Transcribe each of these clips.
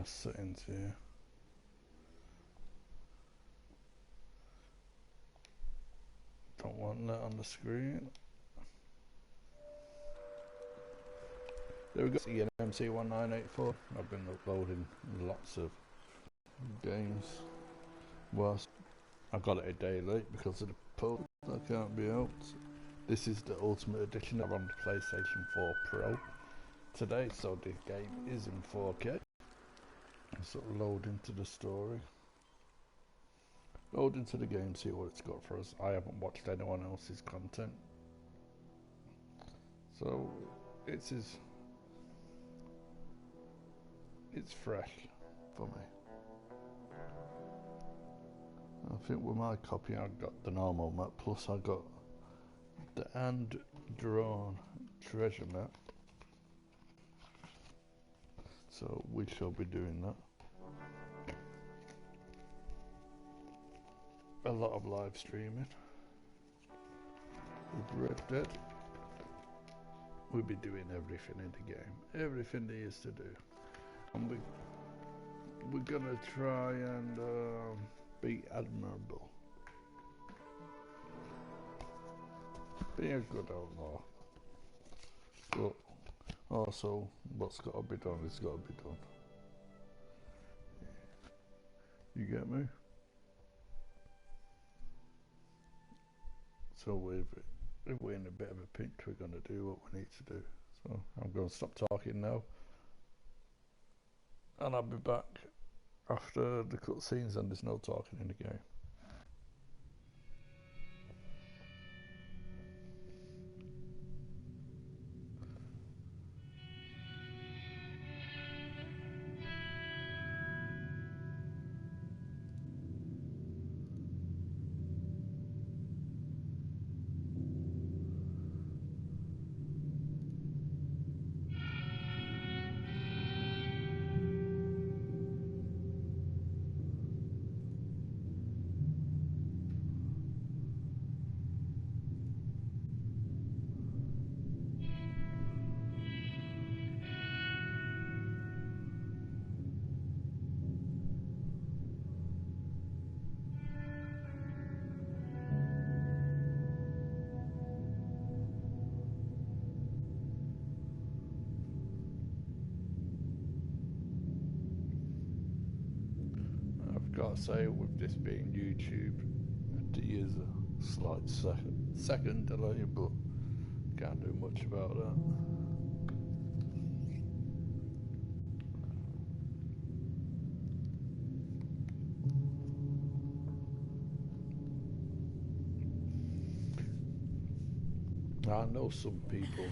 broadcast settings here. Don't want that on the screen. There we go. MC1984. I've been uploading lots of games. Whilst I got it a day late because of the pub that can't be out. This is the Ultimate Edition. I'm on the PlayStation 4 Pro today, so the game is in 4K. I'll sort of load into the story. Load into the game, see what it's got for us. I haven't watched anyone else's content. So, it's fresh for me. I think with my copy I got the normal map, plus I got the hand-drawn treasure map. So we shall be doing that. A lot of live streaming with Red Dead. We'll be doing everything in the game, everything there is to do, and we're gonna try and be admirable, be a good outlaw, but also what's got to be done is got to be done. You get me? So if we're in a bit of a pinch, we're going to do what we need to do. So I'm going to stop talking now, and I'll be back after the cutscenes and there's no talking in the game. I've got to say, with this being YouTube, there is a slight second delay, but can't do much about that. I know some people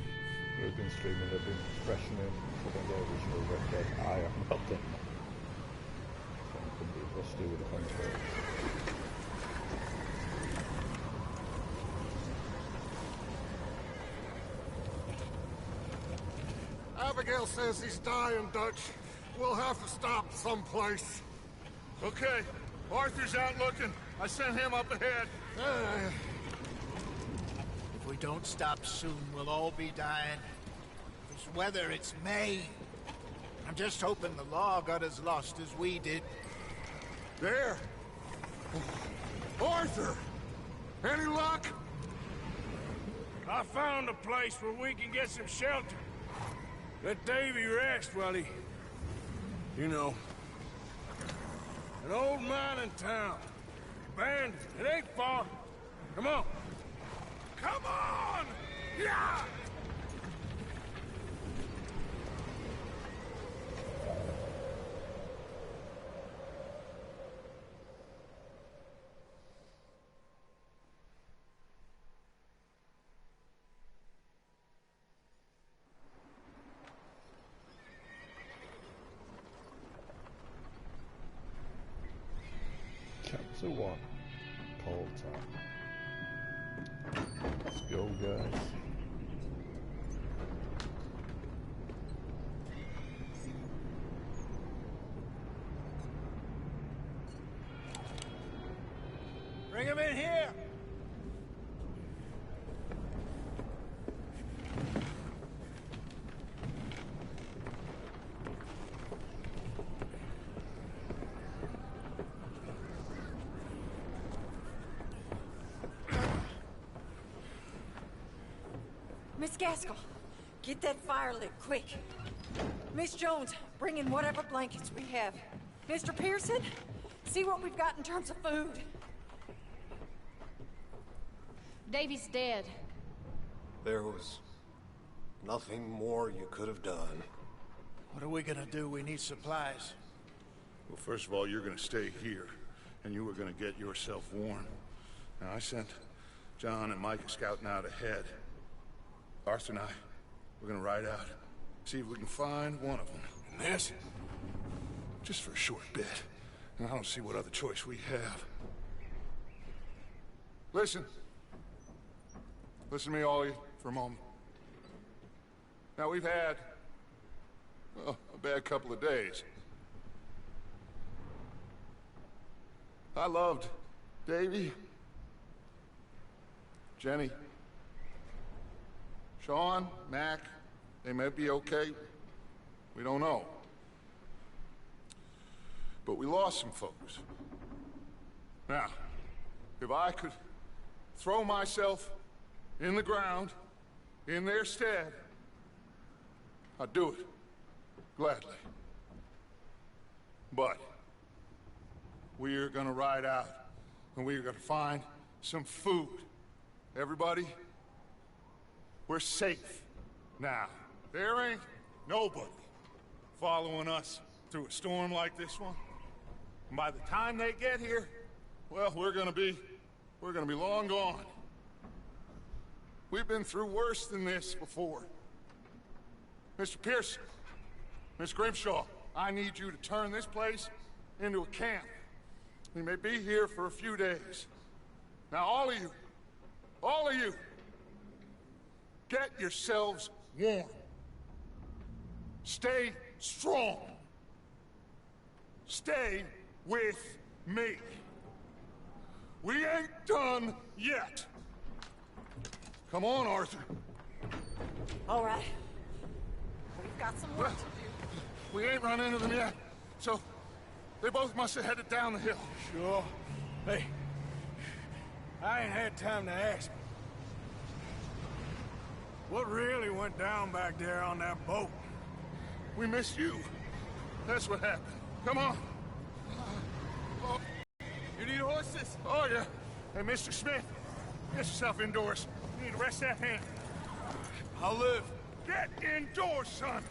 who have been streaming have been freshening for the original Red Dead. I have not done that. Let's do with the controls. Abigail says he's dying, Dutch. We'll have to stop someplace. Okay, Arthur's out looking. I sent him up ahead. If we don't stop soon, we'll all be dying. This weather, it's May. I'm just hoping the law got as lost as we did. There! Arthur! Any luck? I found a place where we can get some shelter. Let Davy rest while he... You know. An old mining town. Abandoned. It ain't far. Come on. Come on! Yeah! Chapter 1, Paul Town. Let's go, guys. Bring him in here! Miss Gaskell, get that fire lit, quick. Miss Jones, bring in whatever blankets we have. Mr. Pearson, see what we've got in terms of food. Davy's dead. There was nothing more you could have done. What are we gonna do? We need supplies. Well, first of all, you're gonna stay here, and you were gonna get yourself warm. Now, I sent John and Mike scouting out ahead. Arthur and I, we're gonna ride out, see if we can find one of them. And this, just for a short bit. And I don't see what other choice we have. Listen. Listen to me, all of you, for a moment. Now, we've had, well, a bad couple of days. I loved Davy, Jenny, Sean, Mac. They may be okay. We don't know. But we lost some folks. Now, if I could throw myself in the ground in their stead, I'd do it gladly. But we are gonna ride out, and we are gonna find some food. Everybody, we're safe now. There ain't nobody following us through a storm like this one. And by the time they get here, well, we're gonna be long gone. We've been through worse than this before. Mr. Pearson, Miss Grimshaw, I need you to turn this place into a camp. We may be here for a few days. Now, all of you, get yourselves warm. Stay strong. Stay with me. We ain't done yet. Come on, Arthur. All right. We've got some work to do. We ain't run into them yet, so they both must have headed down the hill. Sure. Hey, I ain't had time to ask. What really went down back there on that boat? We missed you. That's what happened. Come on. You need horses? Oh, yeah. Hey, Mr. Smith, get yourself indoors. You need to rest that hand. I'll live. Get indoors, son.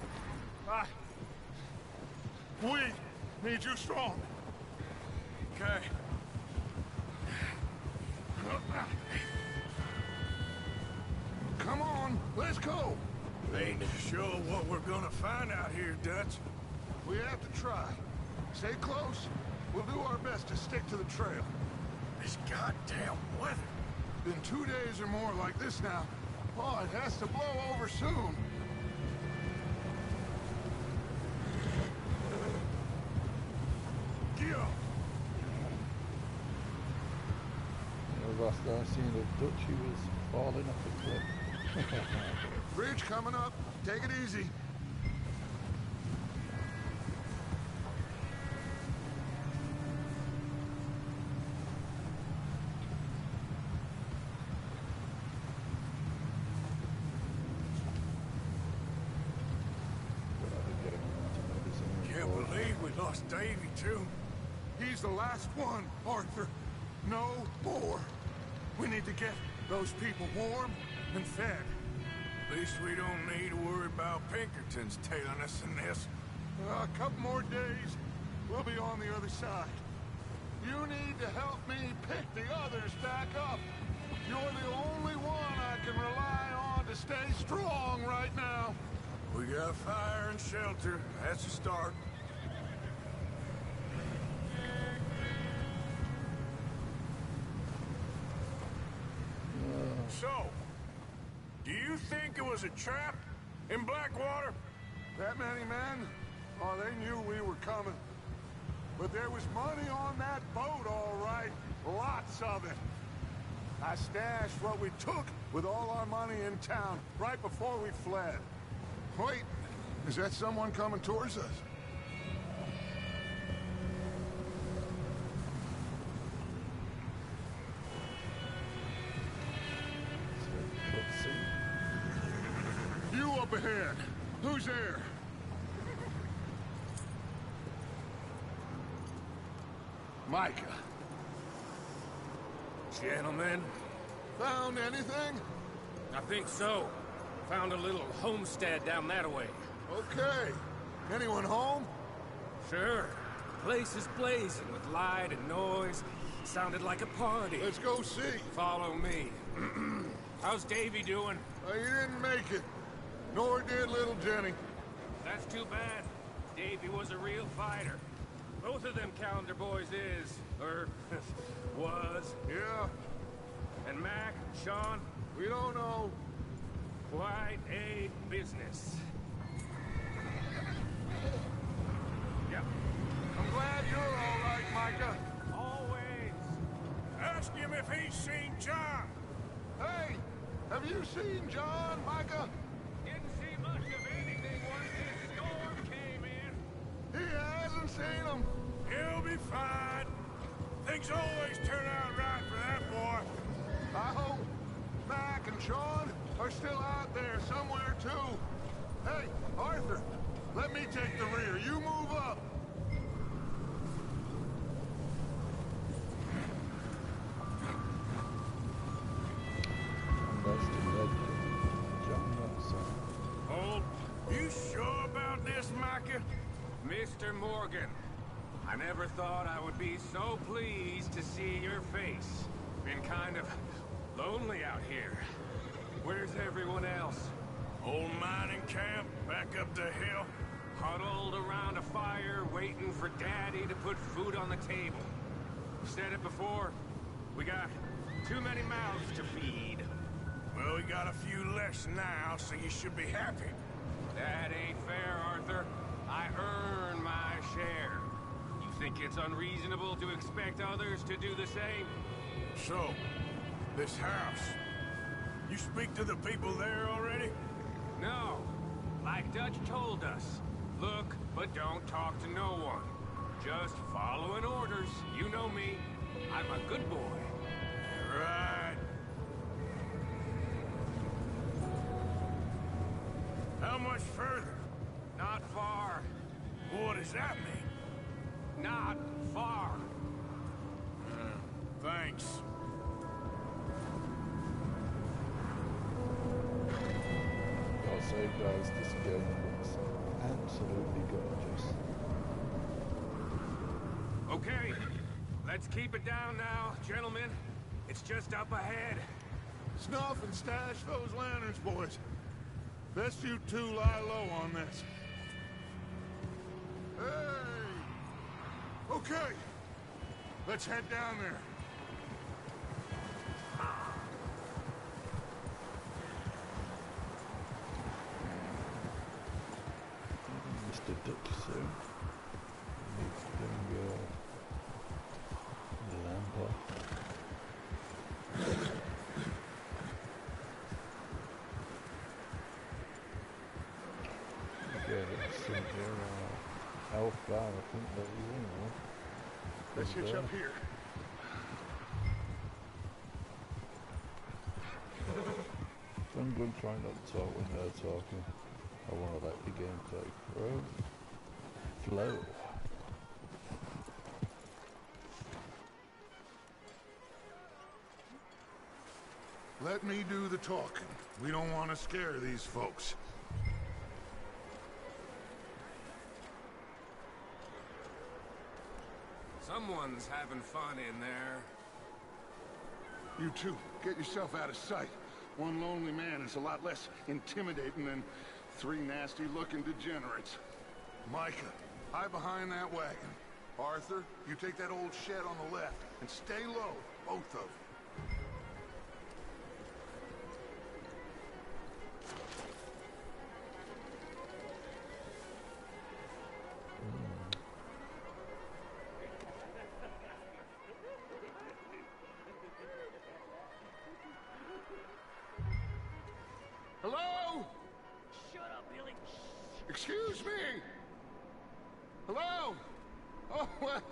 We need you strong. Okay. Come on, let's go. Ain't sure what we're gonna find out here, Dutch. We have to try. Stay close. We'll do our best to stick to the trail. This goddamn weather. Been 2 days or more like this now. Oh, it has to blow over soon. Gio! The last I seen of Dutch, he was falling off a cliff. Bridge coming up. Take it easy. Can't believe we lost Davy, too. He's the last one, Arthur. No more. We need to get those people warm and fed. At least we don't need to worry about Pinkertons tailing us in this. A couple more days, we'll be on the other side. You need to help me pick the others back up. You're the only one I can rely on to stay strong right now. We got fire and shelter. That's a start. So, do you think it was a trap in Blackwater? That many men? Oh, they knew we were coming. But there was money on that boat, all right. Lots of it. I stashed what we took with all our money in town right before we fled. Wait, is that someone coming towards us? Who's there? Micah. Gentlemen, Found anything? I think so. Found a little homestead down that way. Okay. Anyone home? Sure. Place is blazing with light and noise. Sounded like a party. Let's go see. Follow me. How's Davy doing? He didn't make it. Nor did little Jenny. That's too bad. Davy was a real fighter. Both of them calendar boys is, or was. Yeah, And Mac, Sean, we don't know. quite a business. Yeah, I'm glad you're all right, Micah. always. Ask him if he's seen John. Hey, have you seen John, Micah? Didn't see much of anything once this storm came in. He hasn't seen him. He'll be fine. Things always turn out right for that boy. I hope Mac and Sean are still out there somewhere, too. Hey, Arthur, let me take the rear. You move up. And that's the legend. John Watson. Oh, you sure about this, Micah? Mr. Morgan, I never thought I would be so pleased to see your face. Been kind of lonely out here. Where's everyone else? Old mining camp back up the hill. Huddled around a fire, waiting for Daddy to put food on the table. Said it before, we got too many mouths to feed. Well, we got a few less now, so you should be happy. That ain't fair, Arthur. I earn my share. You think it's unreasonable to expect others to do the same? So, this house. You speak to the people there already? No. Like Dutch told us. Look, but don't talk to no one. Just following orders. You know me. I'm a good boy. Right. How much further? Not far. What does that mean? Not far. Thanks. Gotta say, guys, this game looks absolutely gorgeous. Okay. Let's keep it down now, gentlemen. It's just up ahead. Snuff and stash those lanterns, boys. Best you two lie low on this. Hey! Okay. Let's head down there. Mr. Dutch soon. Needs to bring the lamp off. Okay, let's see here. Alpha, I think that is in there. Let's hitch up here. I'm going to try not to talk when they're talking. I want to let the gameplay flow. Let me do the talking. We don't want to scare these folks. Someone's having fun in there. You two, get yourself out of sight. One lonely man is a lot less intimidating than three nasty-looking degenerates. Micah, hide behind that wagon. Arthur, you take that old shed on the left, and stay low, both of you. Hello? Shut up, Billy. Excuse me? Hello? Oh, well,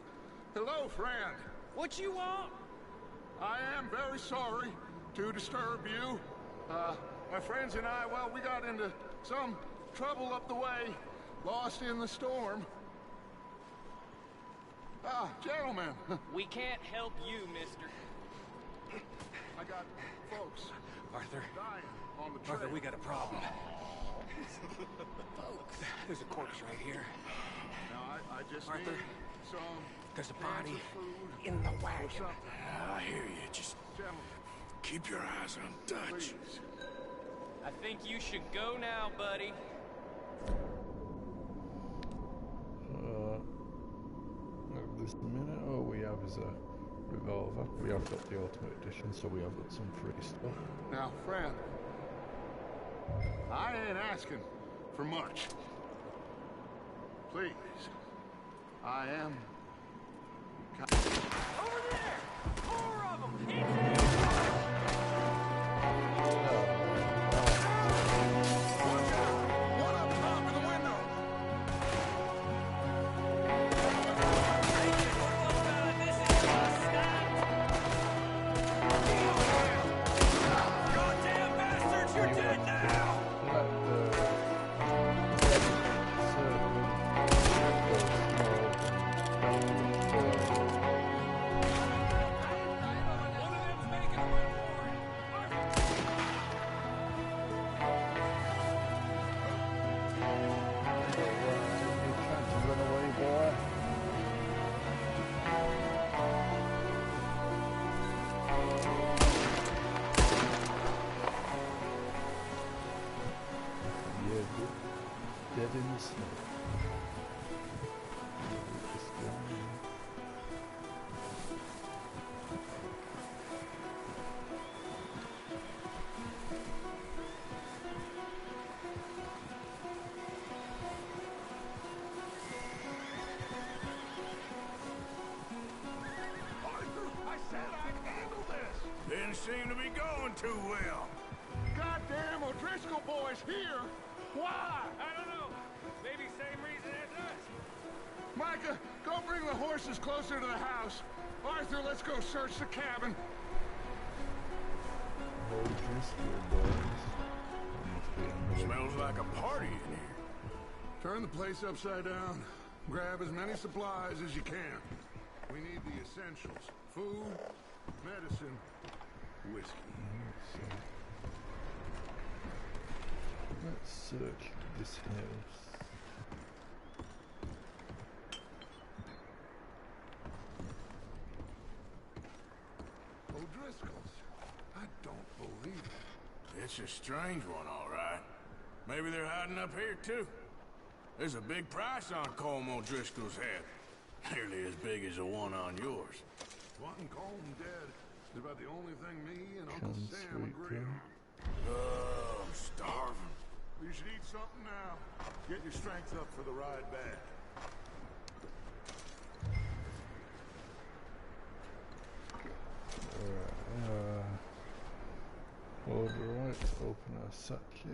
hello, friend. What you want? I am very sorry to disturb you. My friends and I, well, we got into some trouble up the way. Lost in the storm. Ah, gentlemen. We can't help you, mister. I got folks Arthur, dying on the trail. Arthur, we got a problem. There's a corpse right here. Now, I just Arthur, need some there's a cans body of food in the or wagon. something. I hear you. Just Gentlemen, keep your eyes on Dutch. please. I think you should go now, buddy. At this minute, all we have is a revolver. We have got the Ultimate Edition, so we have got some free stuff. Now, friend, I ain't asking for much. Please, I am... Over there! 4 of them! One up top in the window! Goddamn bastards, you're dead now! One of them's making a run for it! You trying to run away, boy? Yeah, dead in the snow. Just going. Arthur, I said I'd handle this! Didn't seem to be going too well. Goddamn O'Driscoll boys here! Why? I don't know. Maybe same reason as us. Micah, go bring the horses closer to the house. Arthur, let's go search the cabin. O'Driscoll boys. Must be another- Smells like a party in here. Turn the place upside down. Grab as many supplies as you can. We need the essentials. Food, medicine, whiskey. Let's search this house. O'Driscoll's. I don't believe it. It's a strange one, all right. Maybe they're hiding up here, too. There's a big price on Colm O'Driscoll's head. Nearly as big as the one on yours. Wanting Colm dead is about the only thing me and Uncle Can Sam sweet agree girl. on. Oh, I'm starving. You should eat something now. Get your strength up for the ride back. Alright, open our sack here.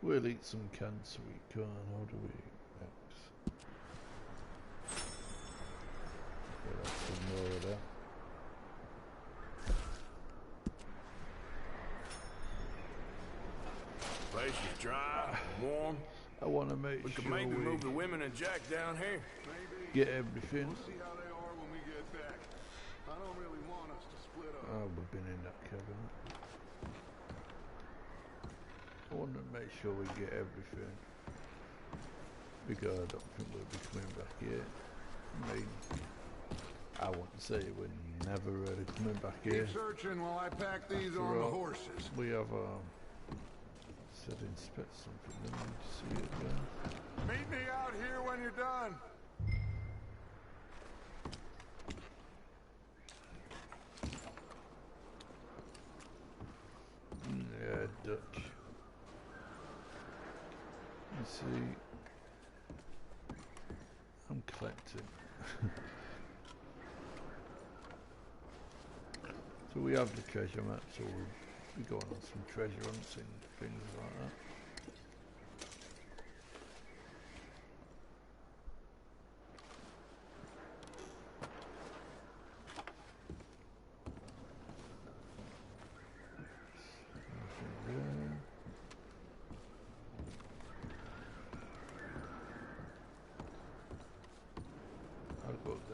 We'll eat some canned sweet corn. How do we eat next? We'll have some more of that. Place is dry, warm. I want to make We could sure maybe we move the women and Jack down here. get everything. We'll see how they are when we get back. I don't really want us to split up. Oh, we've been in that cabin. I want to make sure we get everything. Because I don't think we'll be coming back here. I mean, I wouldn't say we're never really coming back here. Keep searching while I pack these After on the all, horses. We have said inspect something. Let me see it there. Meet me out here when you're done. Yeah, Dutch. You see, I'm collecting. So we have the treasure map, so we'll be going on some treasure hunts and things like that. Nothing there.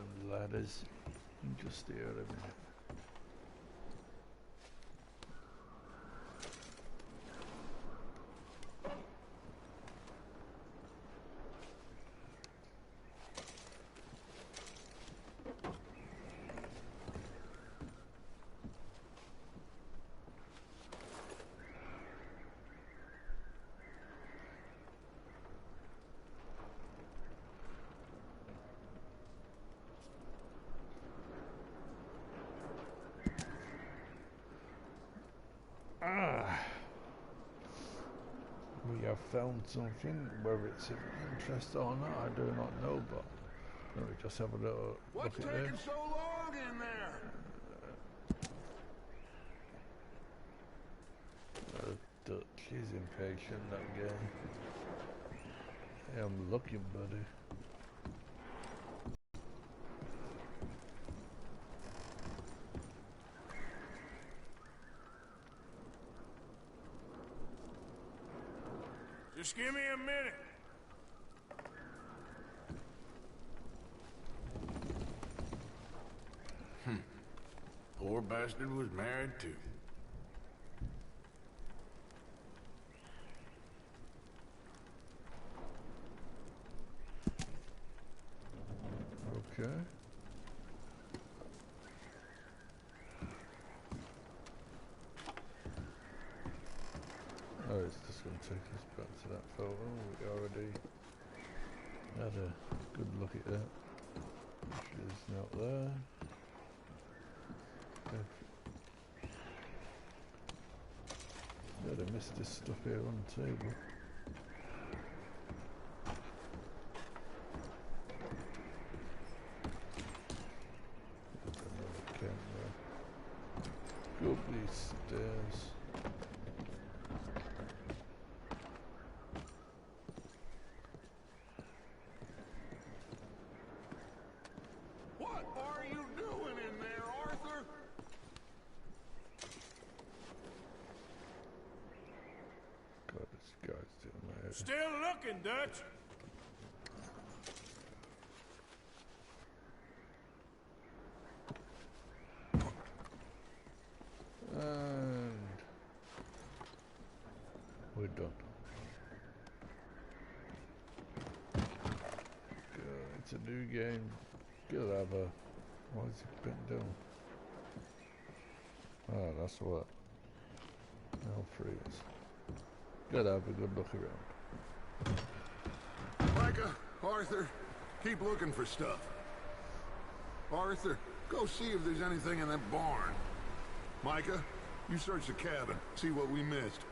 them ladders. Just here a minute. We have found something, whether it's of interest or not, I do not know, but let me just have a little What's look at taking this. so long in there? She's impatient, that guy. Hey, I'm looking, buddy. Just give me a minute. Poor bastard was married too. Okay. Oh, it's just going to take us back to that photo. We already had a good look at that. She's not there. Yeah, I missed this stuff here on the table. Another camera. Go up these stairs. What are you doing in there, Arthur? God, this guy's doing my head. Still looking, Dutch. And we're done. God, it's a new game. Good have a. Why is it bent down? Ah, that's what. L3 is. Gotta have a good look around. Micah, Arthur, keep looking for stuff. Arthur, go see if there's anything in that barn. Micah, you search the cabin, see what we missed.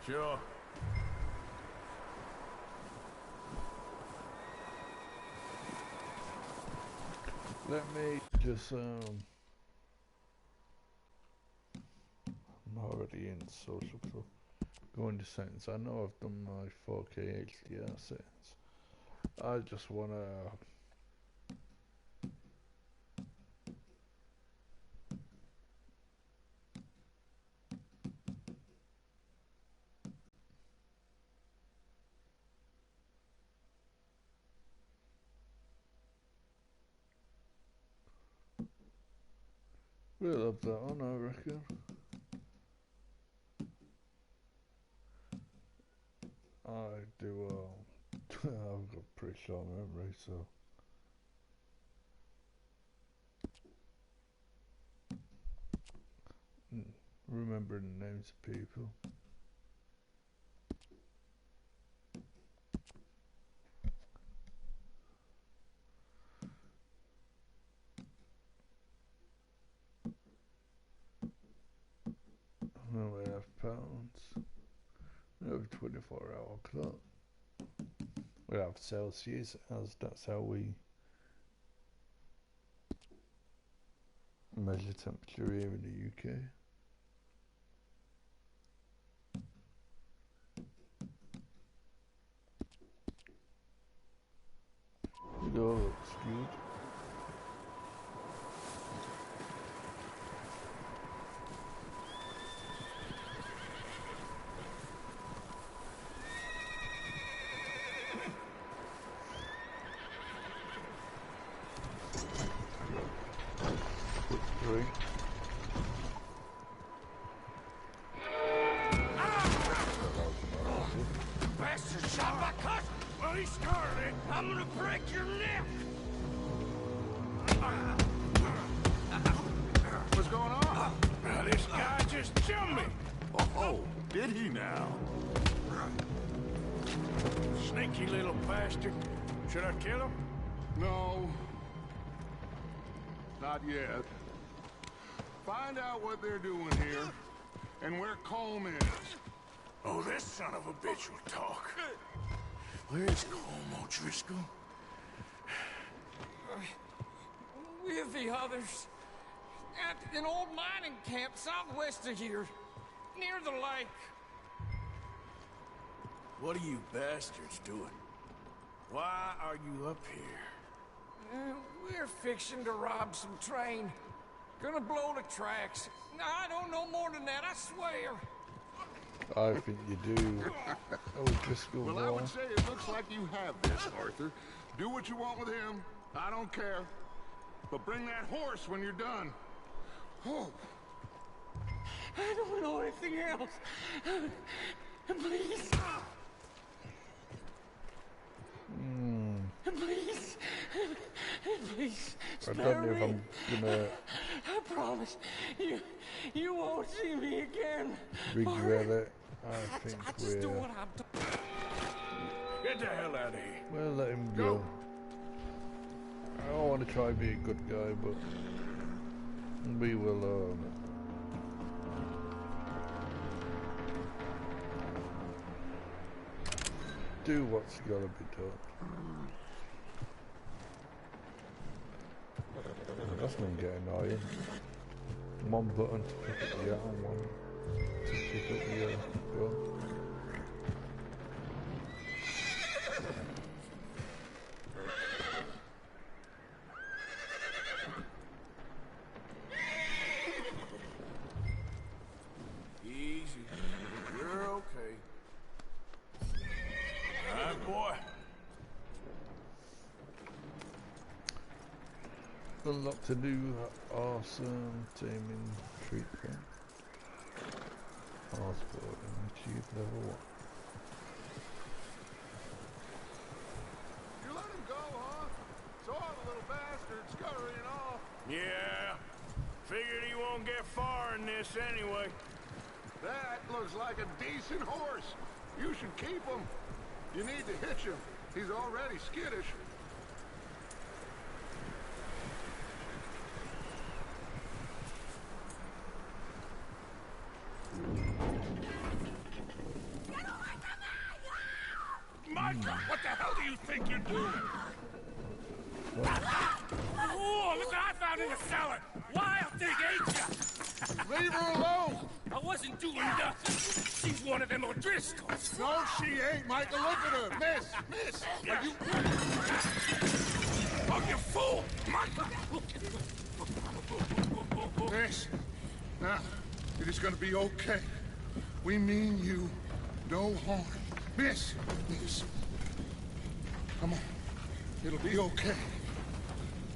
Sure. Let me just I'm already in social club. Go into settings. I know I've done my 4K HDR settings. I just wanna we'll have that on, I reckon. I do I've got pretty short memory, so remembering the names of people. And we have pounds. We have 24-hour clock. We have Celsius, as that's how we measure temperature here in the UK. It all looks good. 3. Bastard shot my cousin! Well, he started it. I'm gonna break your neck! What's going on? This guy just jumped me! Oh, did he now? Sneaky little bastard. Should I kill him? No. Not yet. Find out what they're doing here and where Colm is. Oh, this son of a bitch will talk. Where's Colm O'Driscoll? With the others. At an old mining camp southwest of here. Near the lake. What are you bastards doing? Why are you up here? We're fixing to rob some train. Gonna blow the tracks. I don't know more than that, I swear. I think you do. Oh, Driscoll. Well, I would say it looks like you have this, Arthur. Do what you want with him. I don't care. But bring that horse when you're done. Oh. I don't know anything else. Please. Please. Please. I don't know if I'm gonna I promise. You won't see me again. regret it. I think I just do we're... what I'm doing. Get the hell out of here. Well, let him go. I don't want to try and be a good guy, but we will, do what's gotta be done. That's gonna get annoying. One button to pick up the arm, one to pick up the gun. Easy. You're okay. All right, boy. Unlocked a new awesome taming treatment. Passport and achieve level 1. You let him go, huh? Saw the little bastard scurrying off. Yeah. Figured he won't get far in this anyway. That looks like a decent horse. You should keep him. You need to hitch him. He's already skittish. Micah, what the hell do you think you're doing? Oh, look what I found in the cellar. Wild thing ate ya. Leave her alone. I wasn't doing nothing. She's one of them O'Driscolls. No, she ain't, Micah. Look at her. Miss. Are you... Oh, you fool! Micah! Miss. Now, it is gonna be okay. We mean you no harm. Miss. Come on. It'll be okay.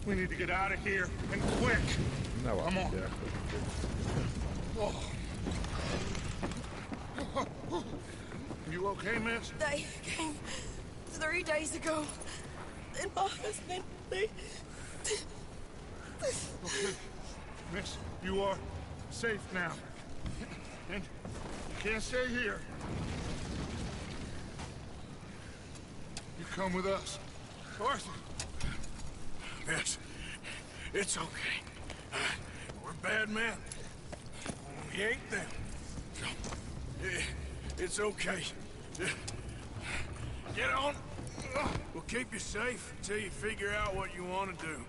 We need to get out of here, and quick. No, Come on. Yeah. Oh. You okay, miss? They came 3 days ago. And my husband, they... Okay. Miss, you are safe now. And you can't stay here. You come with us. Arthur. Miss, it's okay. We're bad men. We ain't them. It's okay. Get on. We'll keep you safe until you figure out what you want to do.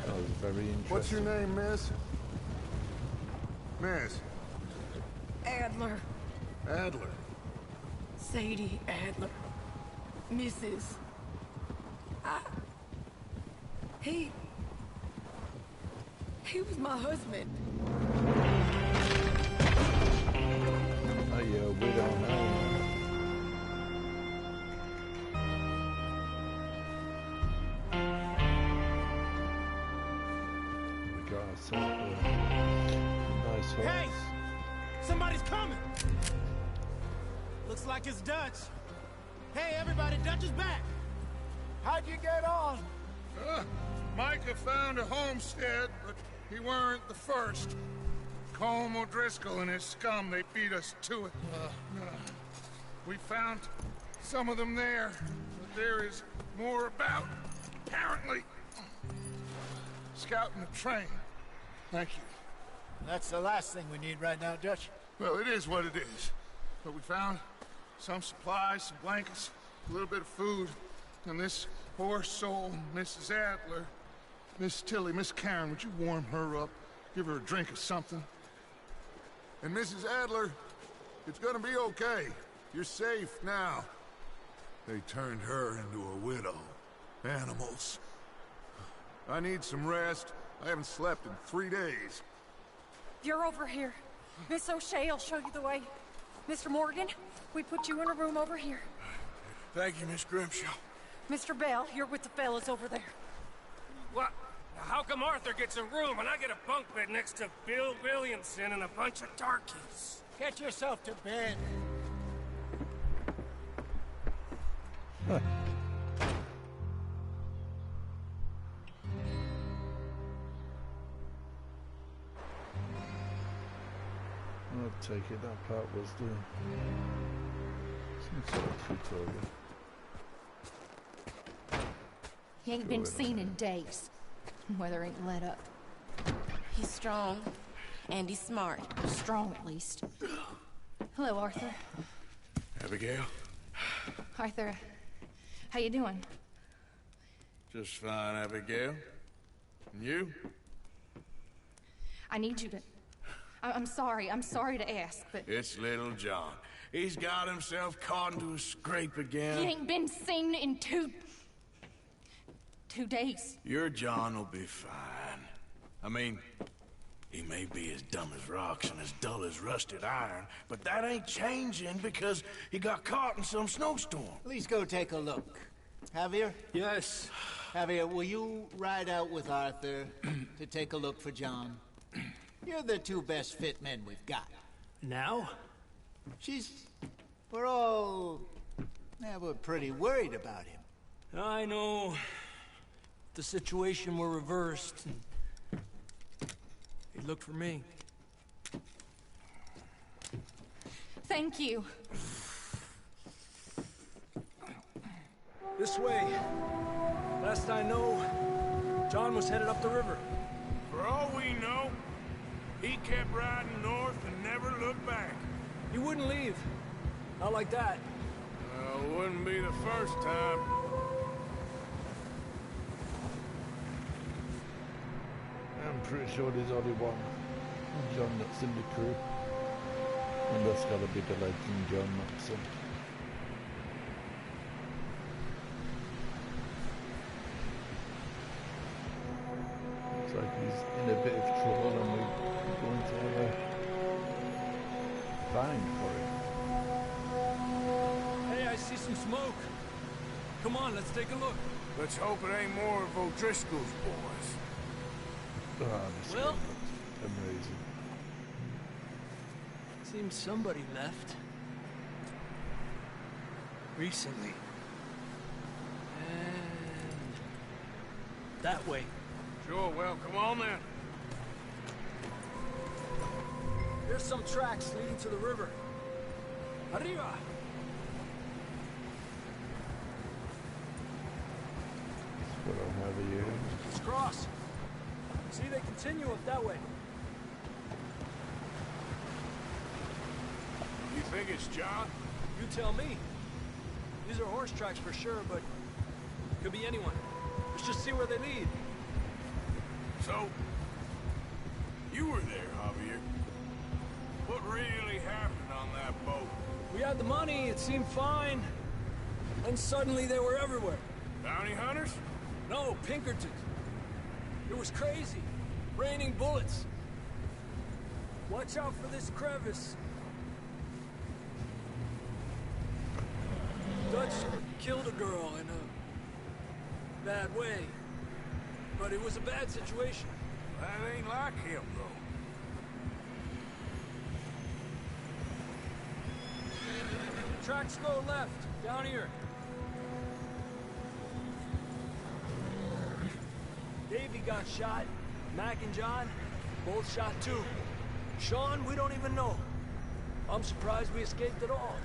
That was very interesting. What's your name, miss? Miss. Adler. Adler. Sadie Adler. Mrs. He was my husband. Oh yeah, we don't know. Nice horse. Nice horse. Hey! Somebody's coming! Looks like it's Dutch. Hey, everybody, Dutch is back! How'd you get on? Micah found a homestead, but he weren't the first. Colm O'Driscoll and his scum, they beat us to it. We found some of them there, but there is more about, apparently. Scouting the train. Thank you. That's the last thing we need right now, Dutch. Well, it is what it is. But we found some supplies, some blankets, a little bit of food, and this poor soul, Mrs. Adler, Miss Tilly, Miss Karen, would you warm her up? Give her a drink or something? And Mrs. Adler, it's gonna be okay. You're safe now. They turned her into a widow. Animals. I need some rest. I haven't slept in 3 days. You're over here. Miss O'Shea will show you the way. Mr. Morgan, we put you in a room over here. Thank you, Miss Grimshaw. Mr. Bell, you're with the fellas over there. What? How come Arthur gets a room and I get a bunk bed next to Bill Williamson and a bunch of darkies? Get yourself to bed. I'll take it that part was the some sort of tutorial. He ain't been seen in days. Weather ain't let up. He's strong, and he's smart. Strong, at least. Hello, Arthur. Abigail? Arthur, how you doing? Just fine, Abigail. And you? I need you to... I'm sorry to ask, but... It's little John. He's got himself caught into a scrape again. He ain't been seen in two days. Your John will be fine. I mean, he may be as dumb as rocks and as dull as rusted iron, but that ain't changing because he got caught in some snowstorm. Please go take a look. Javier? Yes. Javier, will you ride out with Arthur to take a look for John? You're the two best fit men we've got. Now? We're pretty worried about him. I know. If the situation were reversed, he'd look for me. Thank you. This way. Last I know, John was headed up the river. For all we know, he kept riding north and never looked back. He wouldn't leave. Not like that. Well, wouldn't be the first time. I'm pretty sure there's only one John that's in the crew. And that's gotta be the legend John Maxson. Looks like he's in a bit of trouble and we're going to have a fine for him. Hey, I see some smoke. Come on, let's take a look. Let's hope it ain't more of O'Driscoll's boys. Oh, this Well- guy looks amazing. Seems somebody left. Recently. And... that way. Sure, well, come on then. There's some tracks leading to the river. Arriba! That's what I'll have you. Let's cross. See, they continue up that way. You think it's John? You tell me. These are horse tracks for sure, but could be anyone. Let's just see where they lead. So, you were there, Javier. What really happened on that boat? We had the money, it seemed fine. Then suddenly they were everywhere. Bounty hunters? No, Pinkertons. It was crazy. Raining bullets. Watch out for this crevice. Dutch killed a girl in a bad way. But it was a bad situation. That ain't like him, though. Tracks go left, down here. Davey got shot. Mac and John, both shot too. Sean, we don't even know. I'm surprised we escaped at all.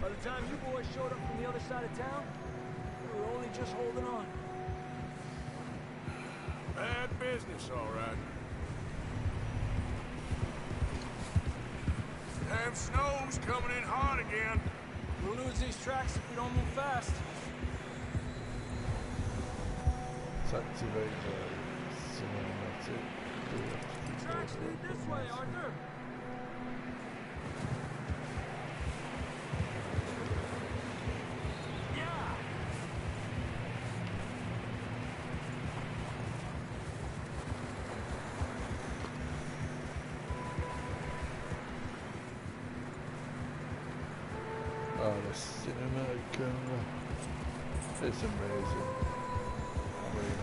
By the time you boys showed up from the other side of town, we were only just holding on. Bad business, all right. Damn snow's coming in hard again. We'll lose these tracks if we don't move fast. Let's activate the cinematic. Tracks lead this way, Arthur. Yeah. Oh, the cinematic camera. It's amazing. I mean,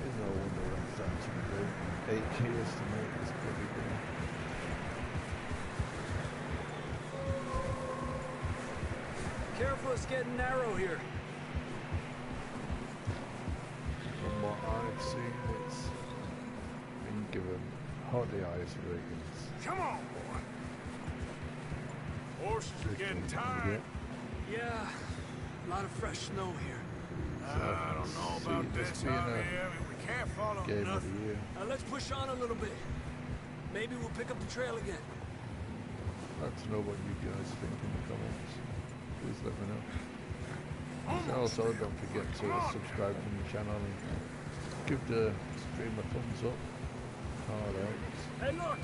it's no wonder when it's actually 8 years to make this bloody game. Careful, it's getting narrow here. From what I've seen, it's been given hardly highest ratings. Come on, boy. Horses are getting tired. Yeah, a lot of fresh snow here. I don't know about this, being Javier. a We can't follow game of nothing. the year. Let's push on a little bit. Maybe we'll pick up the trail again. I'd like to know what you guys think in the comments. Please let me know. And also, don't forget to subscribe to the channel and give the stream a thumbs up. Oh, that Hey, look!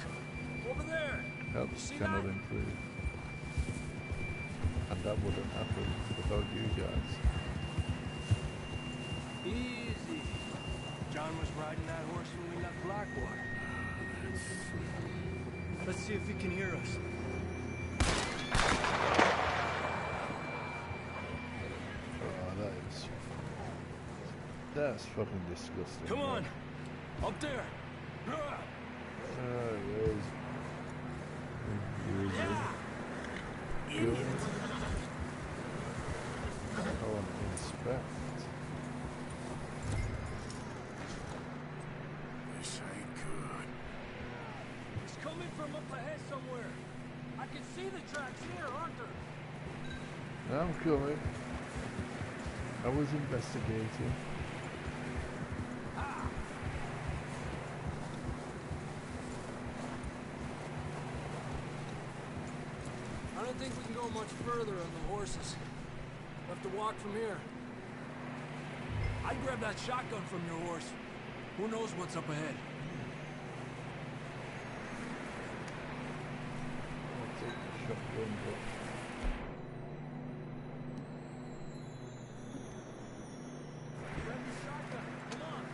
Over there! helps see the channel that? improve. And that wouldn't happen without you guys. Easy. John was riding that horse when we left Blackwater. Let's see if he can hear us. Oh, that's fucking disgusting. Come on! Up there! Oh, it is. Good. I want to inspect. This ain't good. He's coming from up ahead somewhere. I can see the tracks here, Arthur. I'm coming. I was investigating. I don't think we can go much further on the horses. We'll have to walk from here. I'd grab that shotgun from your horse. Who knows what's up ahead? I'll take the shotgun, but Grab the shotgun. Come on.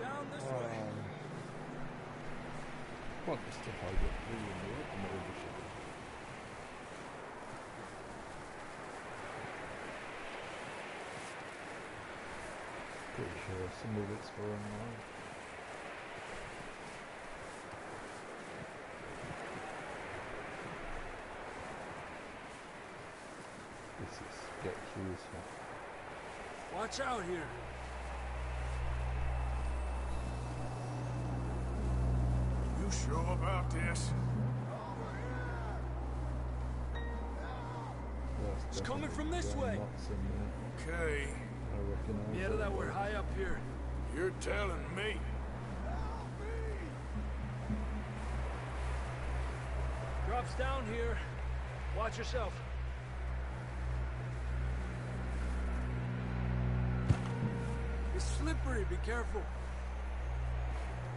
Down this way. what the stuff I got really in the overshot. Pretty sure some of it's for online. This is sketchy as hell. Watch out here. You sure about this? It's coming from this way. Okay. I recognize Yeah, that we're high up here. You're telling me. Drops down here. Watch yourself. It's slippery, be careful.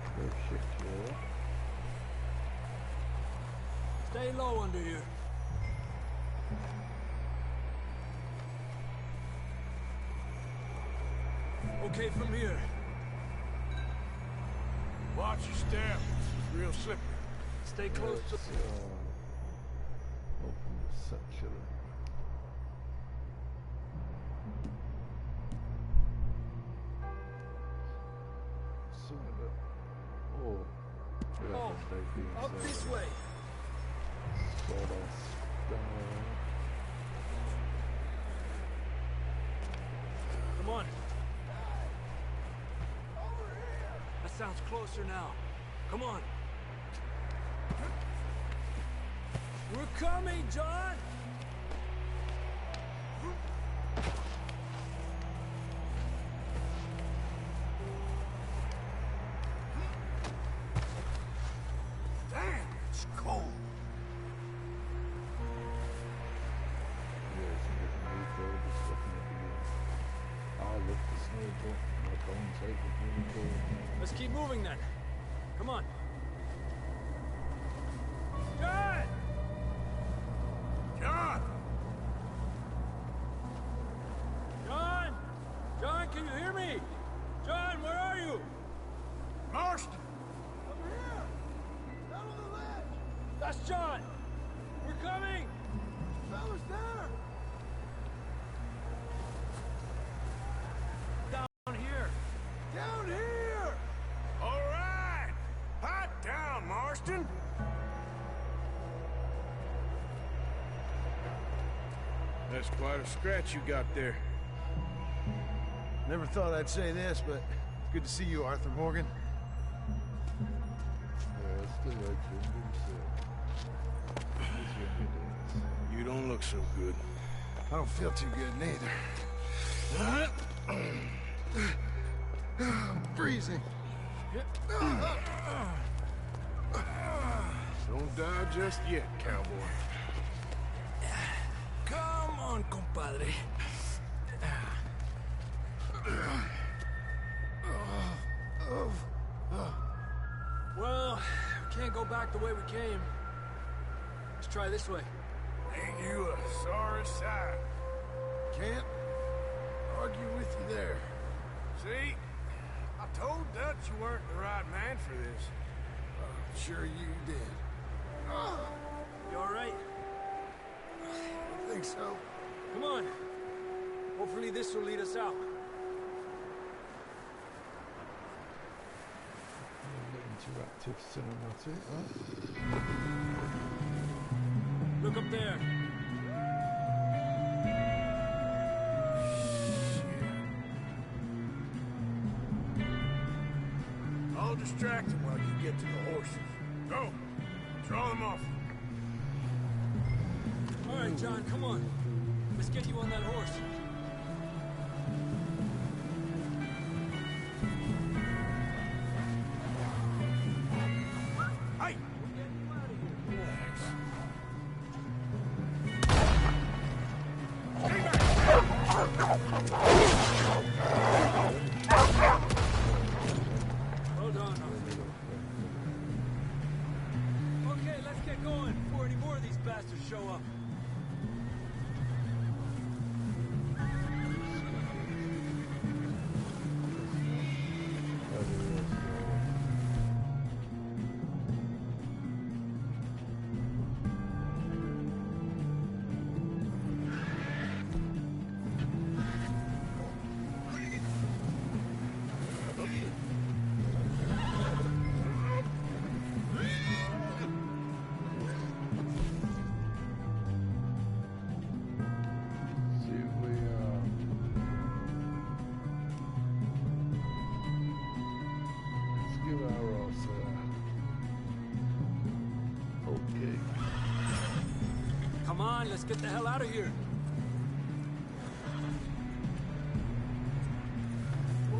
Oh shit, yeah. Stay low under here. Okay, from here. Watch your step. This is real slippery. Stay close to... Open the section. Someone Oh, up this way. Come on. That sounds closer now. Come on. We're coming, John! Damn, it's cold. Let's keep moving then. Come on. John! John! John! John, can you hear me? John, where are you? Marston! Over here! Down on the ledge! That's John! We're coming! Fella's there! Down here! Down here! All right! Hot down, Marston! That's quite a scratch you got there. Never thought I'd say this, but it's good to see you, Arthur Morgan. You don't look so good. I don't feel too good neither. I'm freezing. Don't die just yet, cowboy. Come on, compadre. Well, we can't go back the way we came. Let's try this way. Ain't you a sorry sight? Can't argue with you there. See? I told Dutch you weren't the right man for this. Sure you did. You all right? I think so. Come on. Hopefully this will lead us out. Interactive cinematic, right? Look up there. I'll distract him while you get to the horses. Go! Draw them off. All right, John, come on. Let's get you on that horse. Hey! Hold on. Okay, let's get going before any more of these bastards show up. Come on, let's get the hell out of here. Whoa.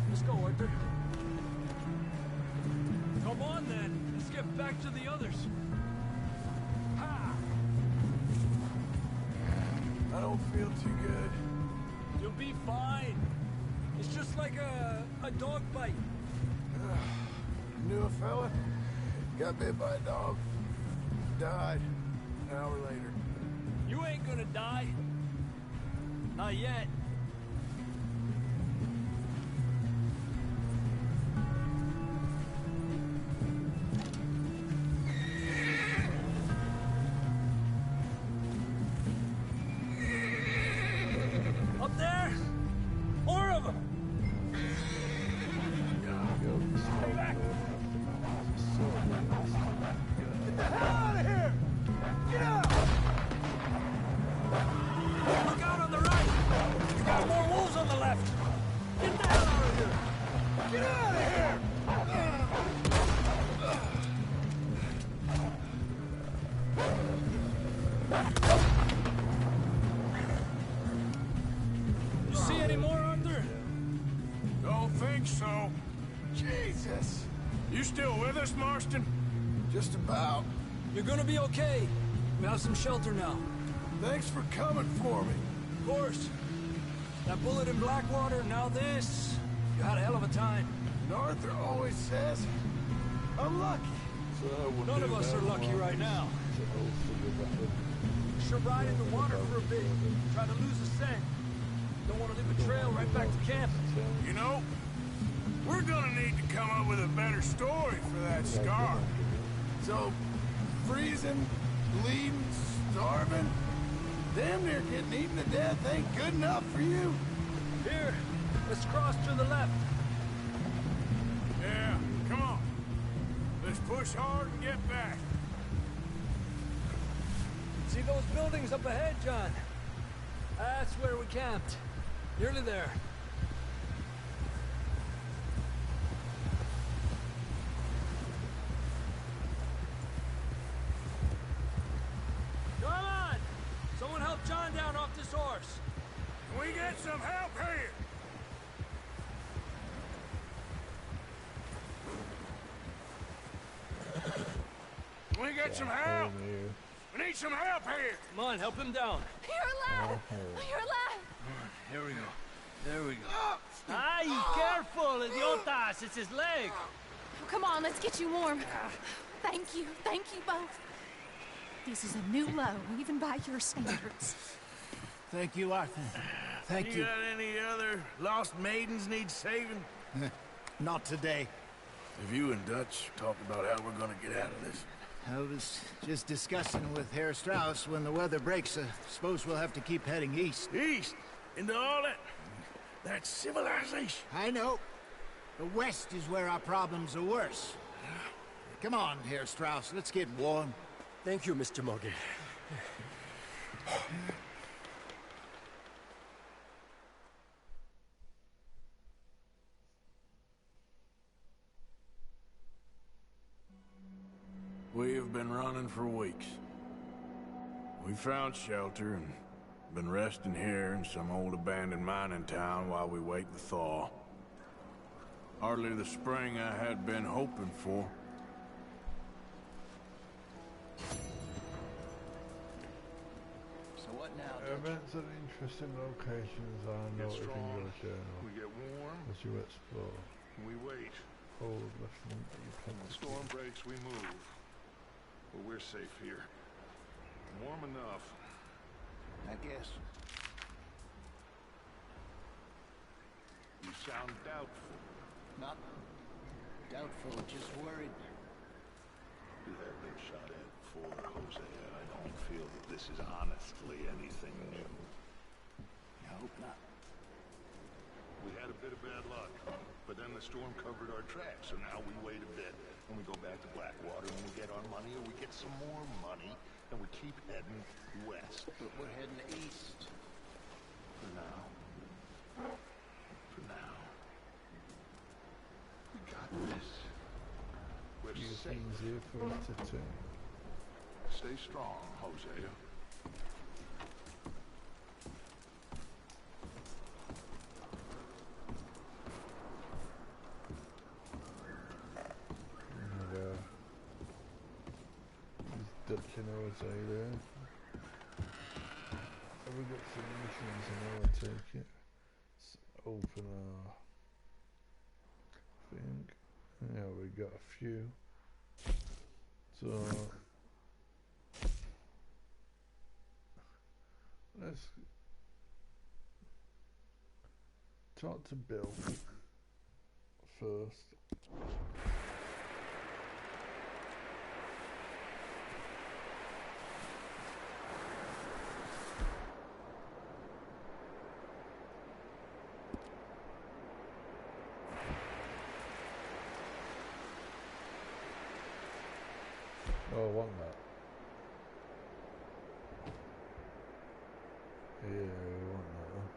Let's go, Arthur. Come on, then. Let's get back to the others. Ha! I don't feel too good. You'll be fine. It's just like a dog bite. Knew a fella, got bit by a dog, died an hour later. You ain't gonna die. Not yet. Up there? More of them! Go. You see any more, Arthur? Don't think so. Jesus! You still with us, Marston? Just about. You're gonna be okay. We have some shelter now. Thanks for coming for me. Of course. That bullet in Blackwater, now this. You had a hell of a time. And Arthur always says, I'm lucky. None of us are lucky right now. Should ride in the water for a bit. Try to lose a scent. Don't want to leave a trail right back to camp. You know, we're gonna need to come up with a better story for that scar. So, freezing, bleeding, starving, damn near getting eaten to death ain't good enough for you? Here, let's cross to the left. Yeah, come on. Let's push hard and get back. See those buildings up ahead, John? That's where we camped. Nearly there. Come on! Someone help John down off this horse. Can we get some help here? Can we get some help? We need some help here. Come on, help him down. You're alive! You're alive! Here we go. There we go. Ay, careful, idiotas! It's his leg. Oh, come on, let's get you warm. Thank you both. This is a new low, even by your standards. Thank you, Arthur. Thank you. Got any other lost maidens need saving? Not today. Have you and Dutch talked about how we're gonna get out of this? I was just discussing with Herr Strauss when the weather breaks. Suppose we'll have to keep heading east. East? Into all that civilization? I know. The west is where our problems are worse. Come on, Herr Strauss, let's get warm. Thank you, Mr. Morgan. We have been running for weeks. We found shelter and been resting here in some old abandoned mining town while we wait the thaw. Hardly the spring I had been hoping for. So what now, Events at interesting locations are noted in your journal We get warm, as you explore. we wait. Hold listening to your When the storm breaks, we move. But we're safe here. Warm enough. I guess. You sound doubtful. Not doubtful, just worried. You have been shot at before, Hosea. I don't feel that this is honestly anything new. I hope not. We had a bit of bad luck, but then the storm covered our tracks, so now we wait a bit, and we go back to Blackwater, and we get our money, or we get some more money, and we keep heading west. But we're heading east. For now. For now. We got this. We're safe. easier for us to turn. Stay strong, Hosea. Dutch and Jose there. Have we got some missions in our take it? Let's open our thing. Yeah, we got a few. So let's talk to Bill first. Oh, I want that. Yeah, I want that one.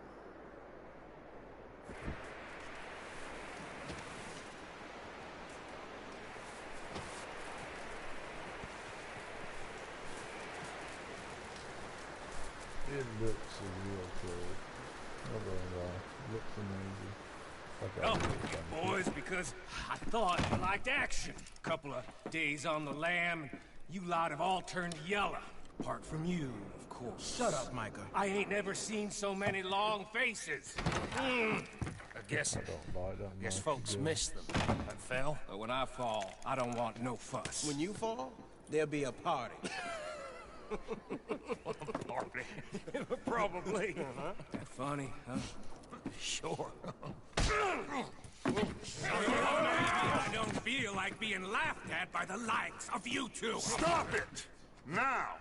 It looks real cool. Not gonna lie. Looks amazing. Oh, boys, because I thought you liked action. A couple of days on the lam, and you lot have all turned yellow. Apart from you, of course. Shut up, Micah. I ain't never seen so many long faces. I guess folks miss them. I fell, but when I fall, I don't want no fuss. When you fall, there'll be a party. Party? Probably. That funny, huh? Sure. I don't feel like being laughed at by the likes of you two. Stop it! Now!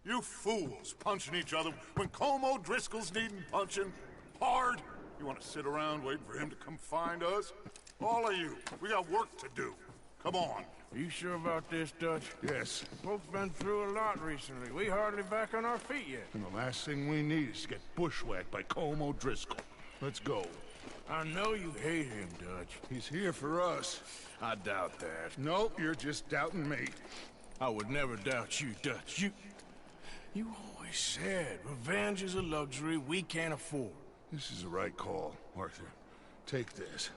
You fools punching each other when Como Driscoll's needing punching hard. You want to sit around waiting for him to come find us? All of you, we got work to do. Come on. Are you sure about this, Dutch? Yes. Folks been through a lot recently. We hardly back on our feet yet. And the last thing we need is to get bushwhacked by Como Driscoll. Let's go. I know you hate him, Dutch. He's here for us. I doubt that. Nope, you're just doubting me. I would never doubt you, Dutch. You always said revenge is a luxury we can't afford. This is the right call, Arthur. Take this.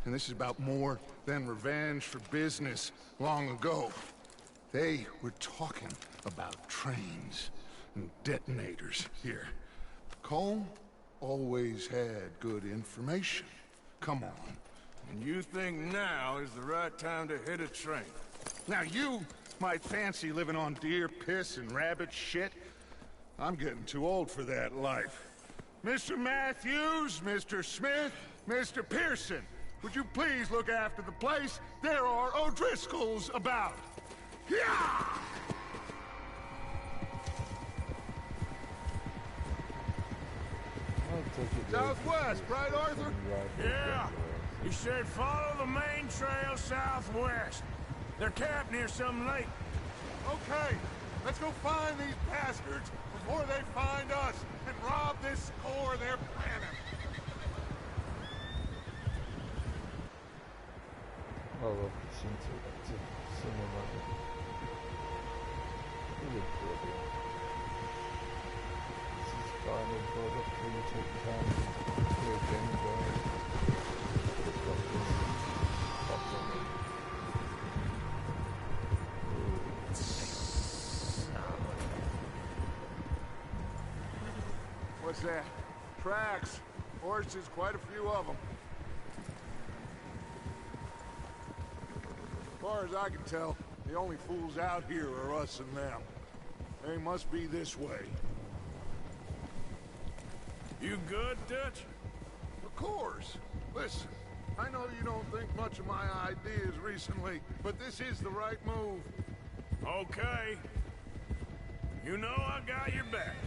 And this is about more than revenge for business long ago. They were talking about trains and detonators here. Colm always had good information. Come on. And you think now is the right time to hit a train? Now you might fancy living on deer piss and rabbit shit. I'm getting too old for that life. Mr. Matthews, Mr. Smith, Mr. Pearson, would you please look after the place? There are O'Driscolls about. Yeah! Southwest, right, Arthur? Yeah. He said follow the main trail southwest. They're camped near some lake. Okay, let's go find these bastards before they find us and rob this core they're planning. Oh, well, since it's someone like that. It would be. This is finally brought up for you to take time to play a game, guys. It's got this box on it. What's that? Tracks. Horses, quite a few of them. As far as I can tell, the only fools out here are us and them. They must be this way. You good, Dutch? Of course. Listen, I know you don't think much of my ideas recently, but this is the right move. Okay. You know I got your back.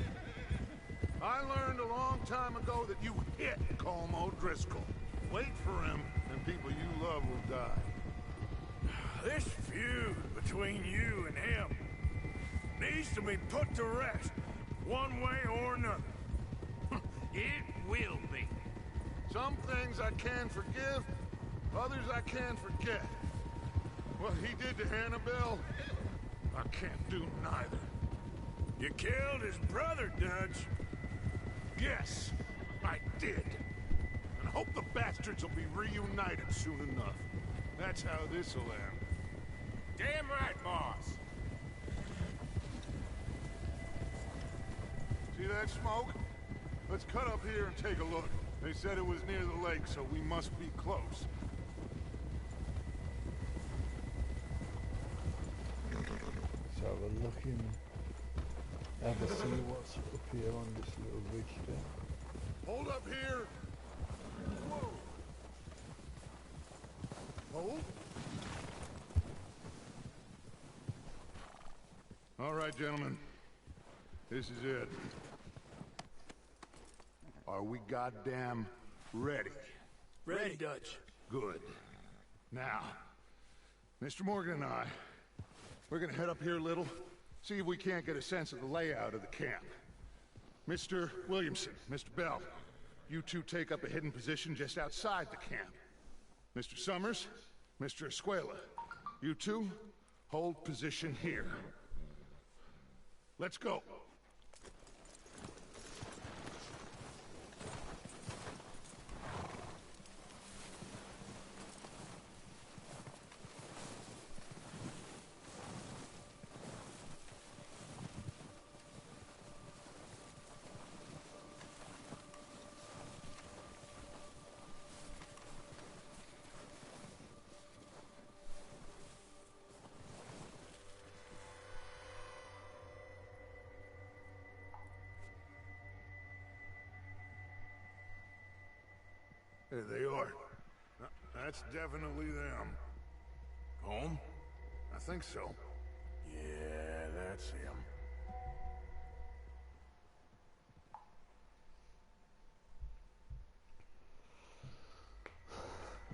I learned a long time ago that you hit Colm O'Driscoll. Wait for him, and people you love will die. This feud between you and him needs to be put to rest, one way or another. It will be. Some things I can forgive, others I can't forget. What he did to Annabelle, I can't do neither. You killed his brother, Dutch. Yes, I did. And hope the bastards will be reunited soon enough. That's how this'll end. Damn right, boss. See that smoke? Let's cut up here and take a look. They said it was near the lake, so we must be close. So we're looking. Have a see what's up here on this little ridge there. Hold up here. Whoa. Hold. All right, gentlemen. This is it. Are we goddamn ready? Ready, Dutch. Good. Now, Mr. Morgan and I, we're gonna head up here a little, see if we can't get a sense of the layout of the camp. Mr. Williamson, Mr. Bell, you two take up a hidden position just outside the camp. Mr. Summers, Mr. Escuela, you two hold position here. Let's go. There they are. That's definitely them. Home? I think so. Yeah, that's him.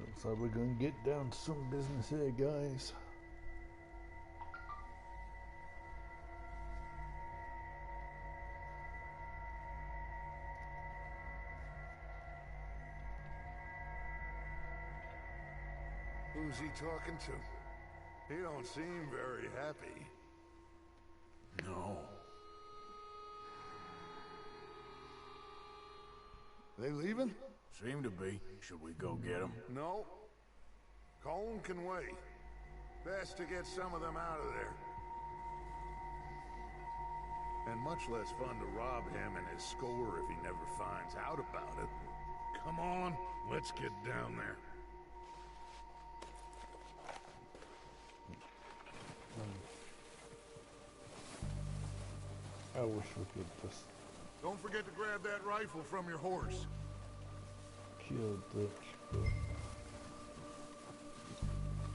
Looks like we're gonna get down to some business here, guys. Who's he talking to? He don't seem very happy. No. They leaving? Seem to be. Should we go get them? No. Colm can wait. Best to get some of them out of there. And much less fun to rob him and his score if he never finds out about it. Come on, let's get down there. I wish we could just Don't forget to grab that rifle from your horse. kill Dutch, but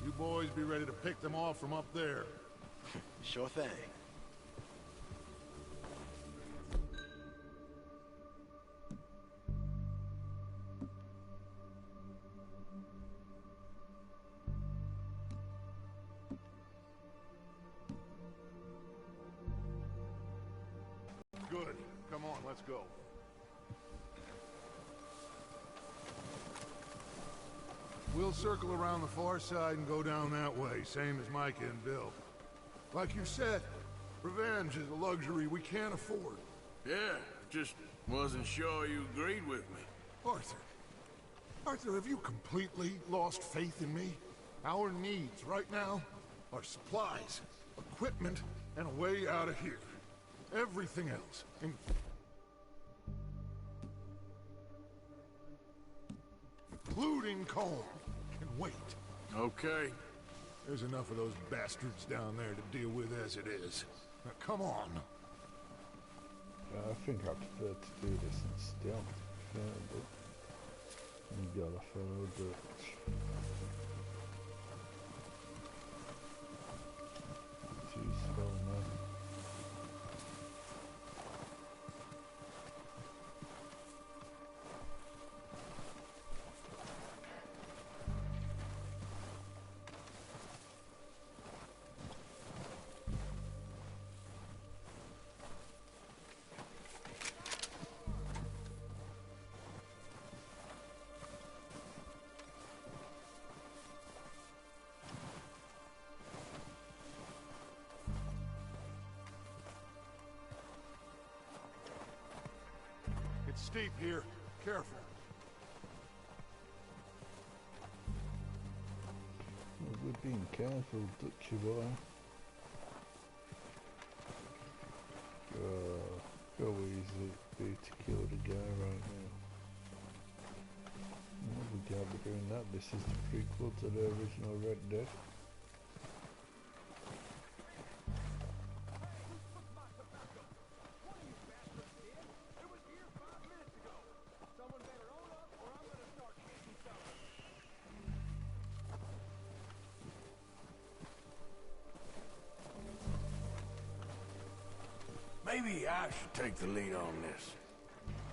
You boys be ready to pick them off from up there. Sure thing. Good. Come on, let's go. We'll circle around the far side and go down that way, same as Micah and Bill. Like you said, revenge is a luxury we can't afford. Yeah, just wasn't sure you agreed with me. Arthur. Arthur, have you completely lost faith in me? Our needs right now are supplies, equipment, and a way out of here. Everything else, including Colm, can wait. Okay. There's enough of those bastards down there to deal with as it is. Now, come on. I think I prefer to do this in stealth, but you gotta follow Dutch. Too slow, man. It's steep here. Careful. Well, we're being careful, Dutchy boy. Go easy, be to kill the guy right now. No, we can't be doing that. This is the prequel to the original Red Dead. Maybe I should take the lead on this.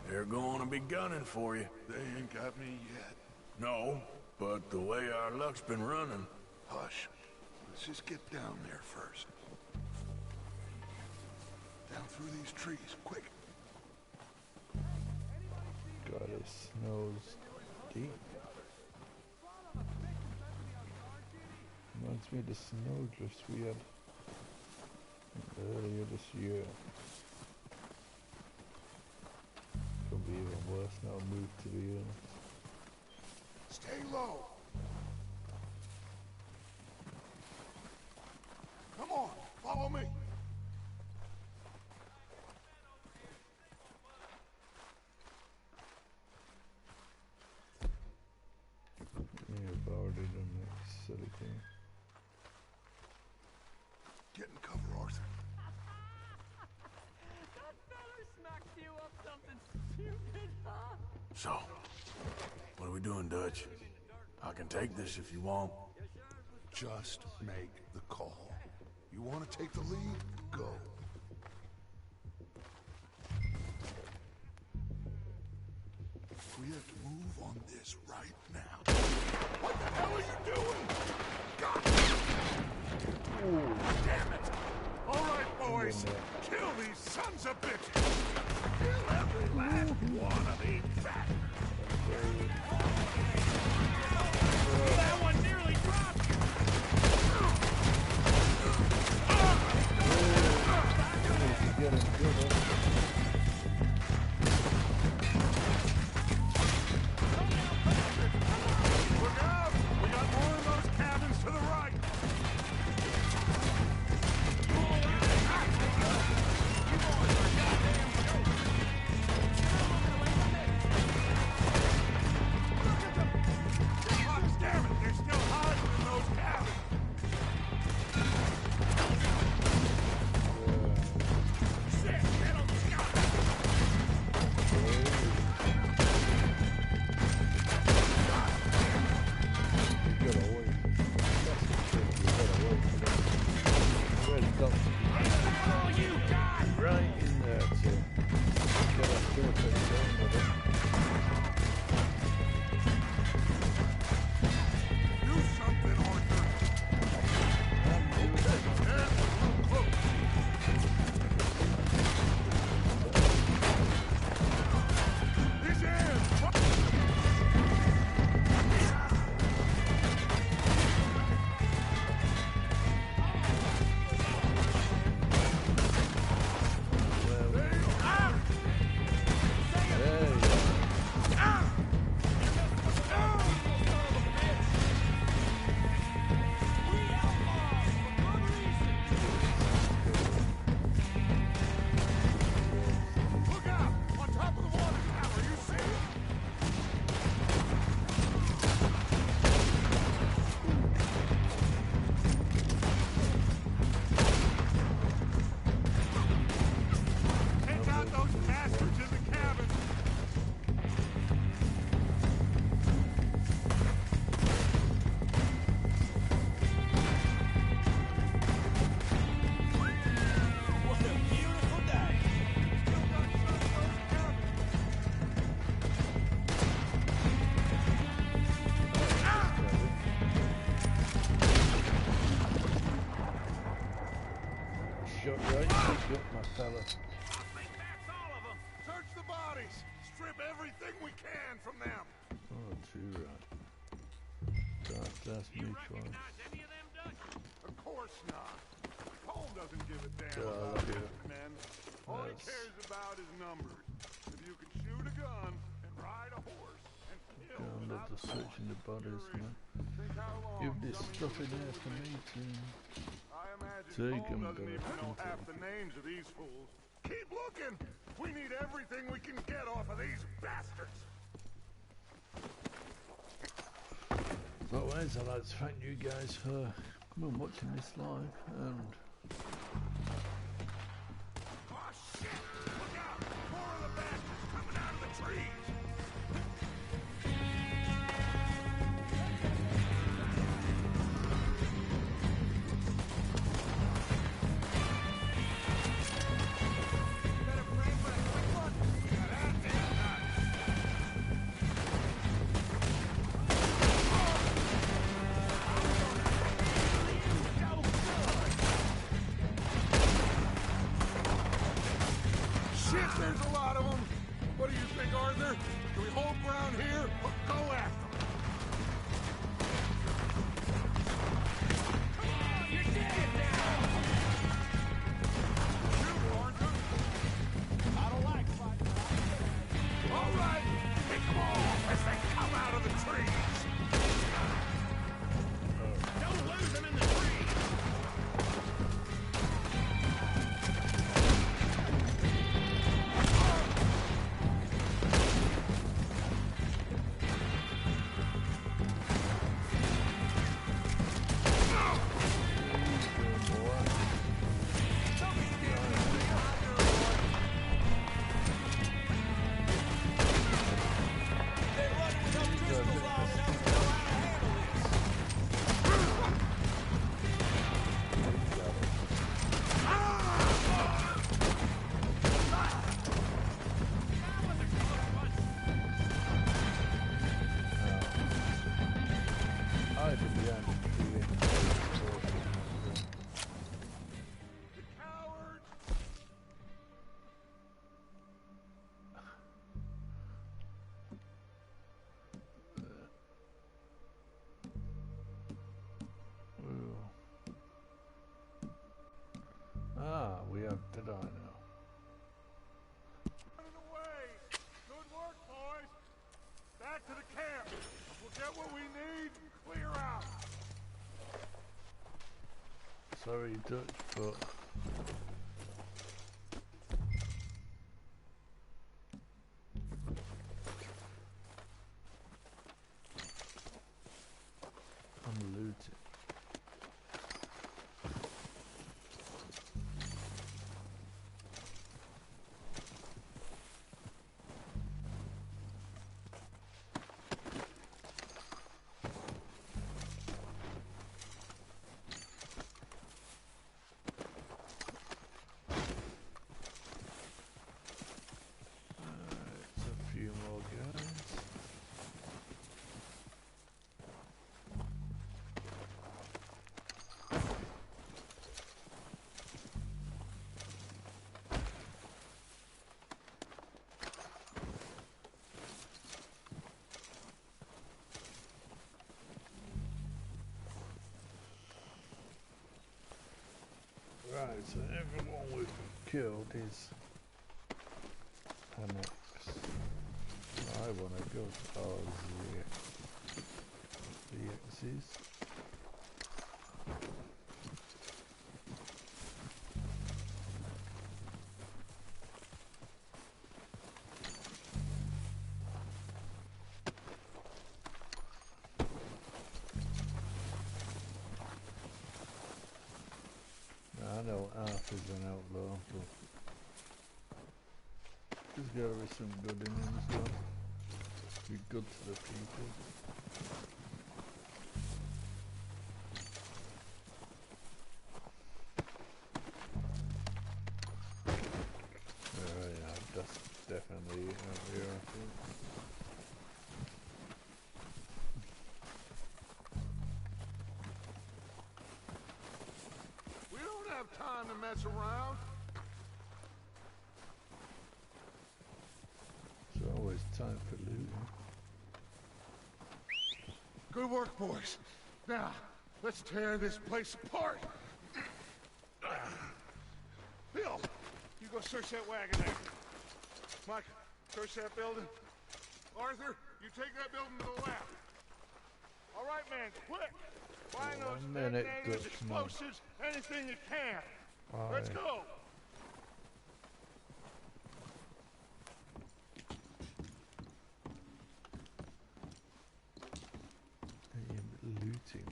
They're going to be gunning for you. They ain't got me yet. No, but the way our luck's been running. Hush. Let's just get down there first. Down through these trees, quick. God, it snows deep. Reminds me of the snowdrifts we had earlier this year. Could be even worse now, move to the end. Stay low. Come on, follow me. Yeah, I've already done that silly thing. Get in cover, Arthur. That fella smacked you up something stupid, huh? So, what do we we doing, Dutch? I can take this if you want. Just make the call. You want to take the lead? Go. We have to move on this right now. What the hell are you doing? God! Oh, damn it! All right, boys. Kill these sons of bitches. Kill every last one of these bastards. That one nearly dropped you! Look out! We got more of those cabins to the right. Damn it! They're still hiding in those cabins. Shit! Get them, Scott! Oh, you got! Right in there to get us to it. Do something, Arthur. Okay, yeah, we're close. His hands! Look out! On top of the water tower, you see it? Take out those bastards in the cabin! What a beautiful day! Still got some of those cabins! Shut right, shut my fella. I think that's all of them! Search the bodies! Strip everything we can from them! Oh, too right. That's me twice. Recognize any of them, Dutch? Of course not. Cole doesn't give a damn God, about yeah. his men. All he Yes. cares about is numbers. If you can shoot a gun and ride a horse and kill Down without to searching the bodies, man. think how long Give this some of stuff you in there for me to I imagine take Cole 'em, doesn't go even know into half them. the names of these fools. Keep looking! We need everything we can get off of these bastards! As always, I'd like to thank you guys for coming and watching this live, and Oh shit! Look out! More of the bastards coming out of the trees! Shit, there's a lot of them! What do you think, Arthur? Do we hold ground here or go after them? Shoot, Arthur! I don't like fighting. All right, pick them off as they come out of the trees! Don't lose them in the trees! die now. Running away. Good work, boys. Back to the camp. We'll get what we need and clear out. Sorry, Dutch, but I'm looting. It's a few more guys. Right, so everyone we've killed is annex. I want to go to all the X's. I know Arthur's an outlaw, but there's gotta be some good in him as well. Be good to the people. Yeah, that's definitely it out here, I think. We don't have time to mess around. There's always time for looting. Good work, boys. Now, let's tear this place apart. Bill, you go search that wagon there. Mike, search that building. Arthur, you take that building to the left. All right, man, quick. Find those detonators, explosives, anything you can. Let's go. I am looting.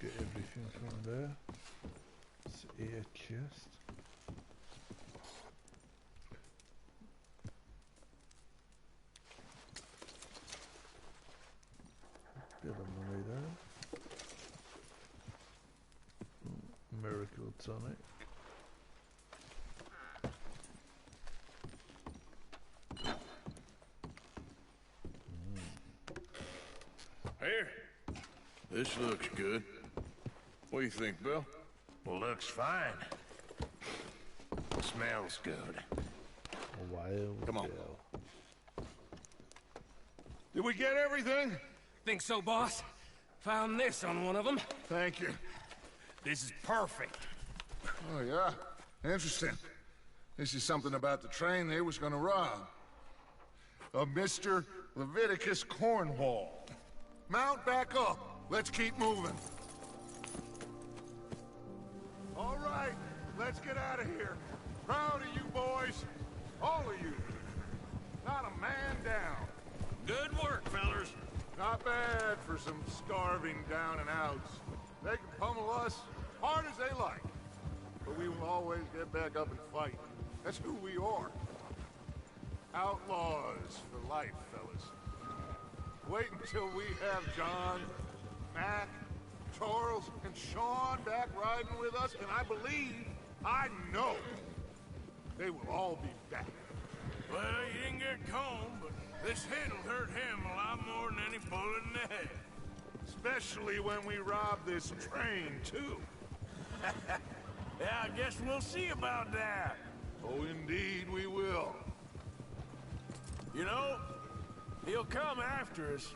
Get everything from there. It's air chest. Bit of money there. Miracle tonic. Here. This looks good. What do you think, Bill? Well, looks fine. Smells good. A wild Come on. Bill. Did we get everything? Think so, boss? Found this on one of them. Thank you. This is perfect. Oh, yeah? Interesting. This is something about the train they was gonna rob. Of Mr. Leviticus Cornwall. Mount back up. Let's keep moving. All right, let's get out of here. Proud of you boys. All of you. Not a man down. Good work, fellers. Not bad for some starving down and outs. They can pummel us hard as they like. But we will always get back up and fight. That's who we are. Outlaws for life, fellas. Wait until we have John, Mac, Charles, and Sean back riding with us, and I believe, I know, they will all be back. Well, you didn't get Combe, but this hit'll hurt him a lot more than any bullet in the head. Especially when we rob this train, too. Yeah, I guess we'll see about that. Oh, indeed we will. You know, he'll come after us.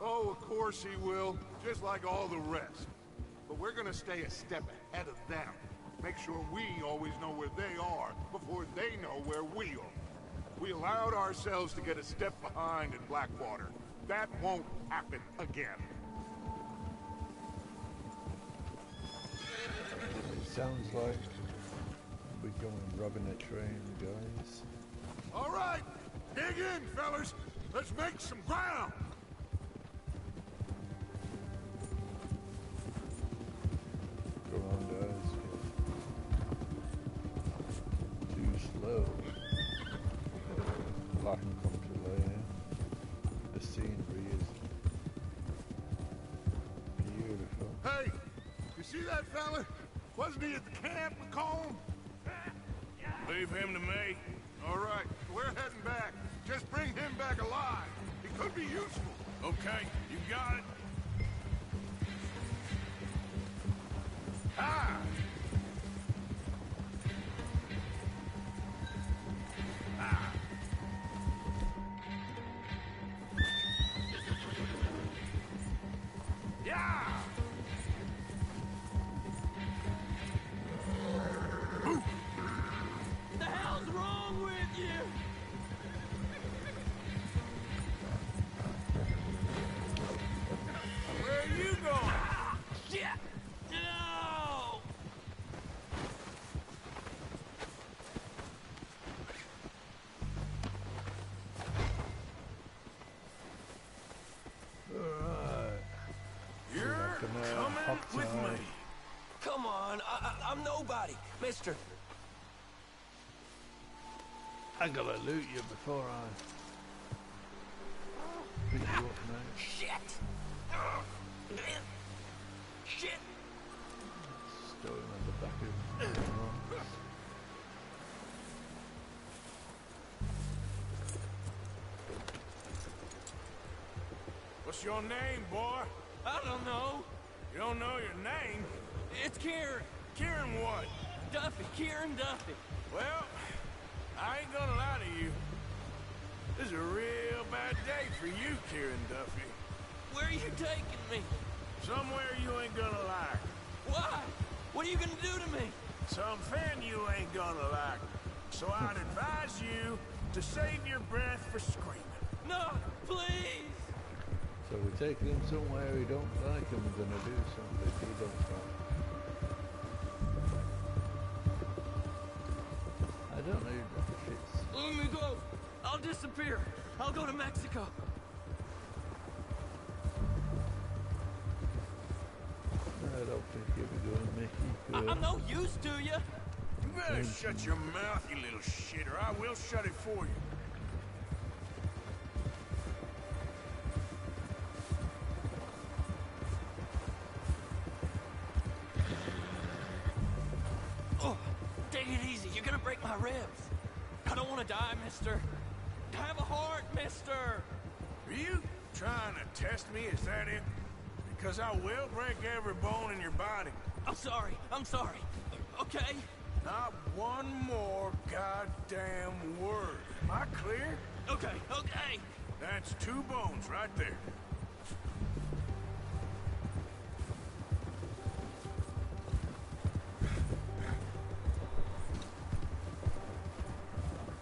Oh, of course he will, just like all the rest. But we're gonna stay a step ahead of them. Make sure we always know where they are before they know where we are. We allowed ourselves to get a step behind in Blackwater. That won't happen again. It sounds like we're going robbing a train, guys. All right, dig in, fellas. Let's make some ground. Go on, guys. Too slow. Black and come to layer. The scenery is beautiful. Hey, you see that fella? Wasn't he at the camp with Colm? Leave him to me. All right, we're heading back. Just bring him back alive. He could be useful. Okay, you got it. Ah! Ah! Yeah! The hell's wrong with you? Where are you going? Shit! No! Alright. You're coming with me. Come on, I'm nobody, mister. I gotta loot you before I pick you up, mate. Shit! Shit! Stow him on the back of What's your name, boy? I don't know. You don't know your name? It's Kieran. Kieran what? Duffy. Kieran Duffy. Well, I ain't gonna lie to you. This is a real bad day for you, Kieran Duffy. Where are you taking me? Somewhere you ain't gonna like. Why? What are you gonna do to me? Something you ain't gonna like. So I'd advise you to save your breath for screaming. No, please! So we're taking him somewhere he don't like and we're gonna do something he don't like. I don't know if it's... Let me go! I'll disappear! I'll go to Mexico! I don't think you'll be going, Mickey. I'm no use to you! You better shut your mouth, you little shit, or I will shut it for you. Oh, take it easy. You're gonna break my ribs. I don't want to die, mister. Have a heart, mister. Are you trying to test me? Is that it? Because I will break every bone in your body. I'm sorry. I'm sorry. Okay? Not one more goddamn word. Am I clear? Okay, okay. That's 2 bones right there.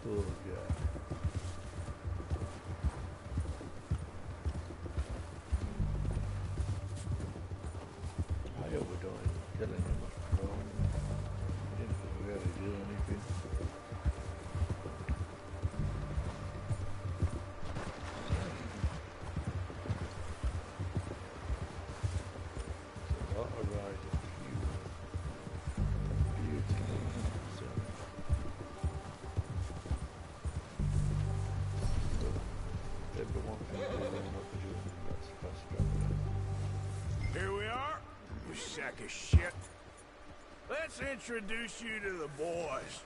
Oh, God. I hope we don't end up killing him. No. He didn't really do anything. It's a lot of riding. Beauty. So. Everyone can do what we're doing. That's fast traveling. Here we are, you sack of shit. Let's introduce you to the boys.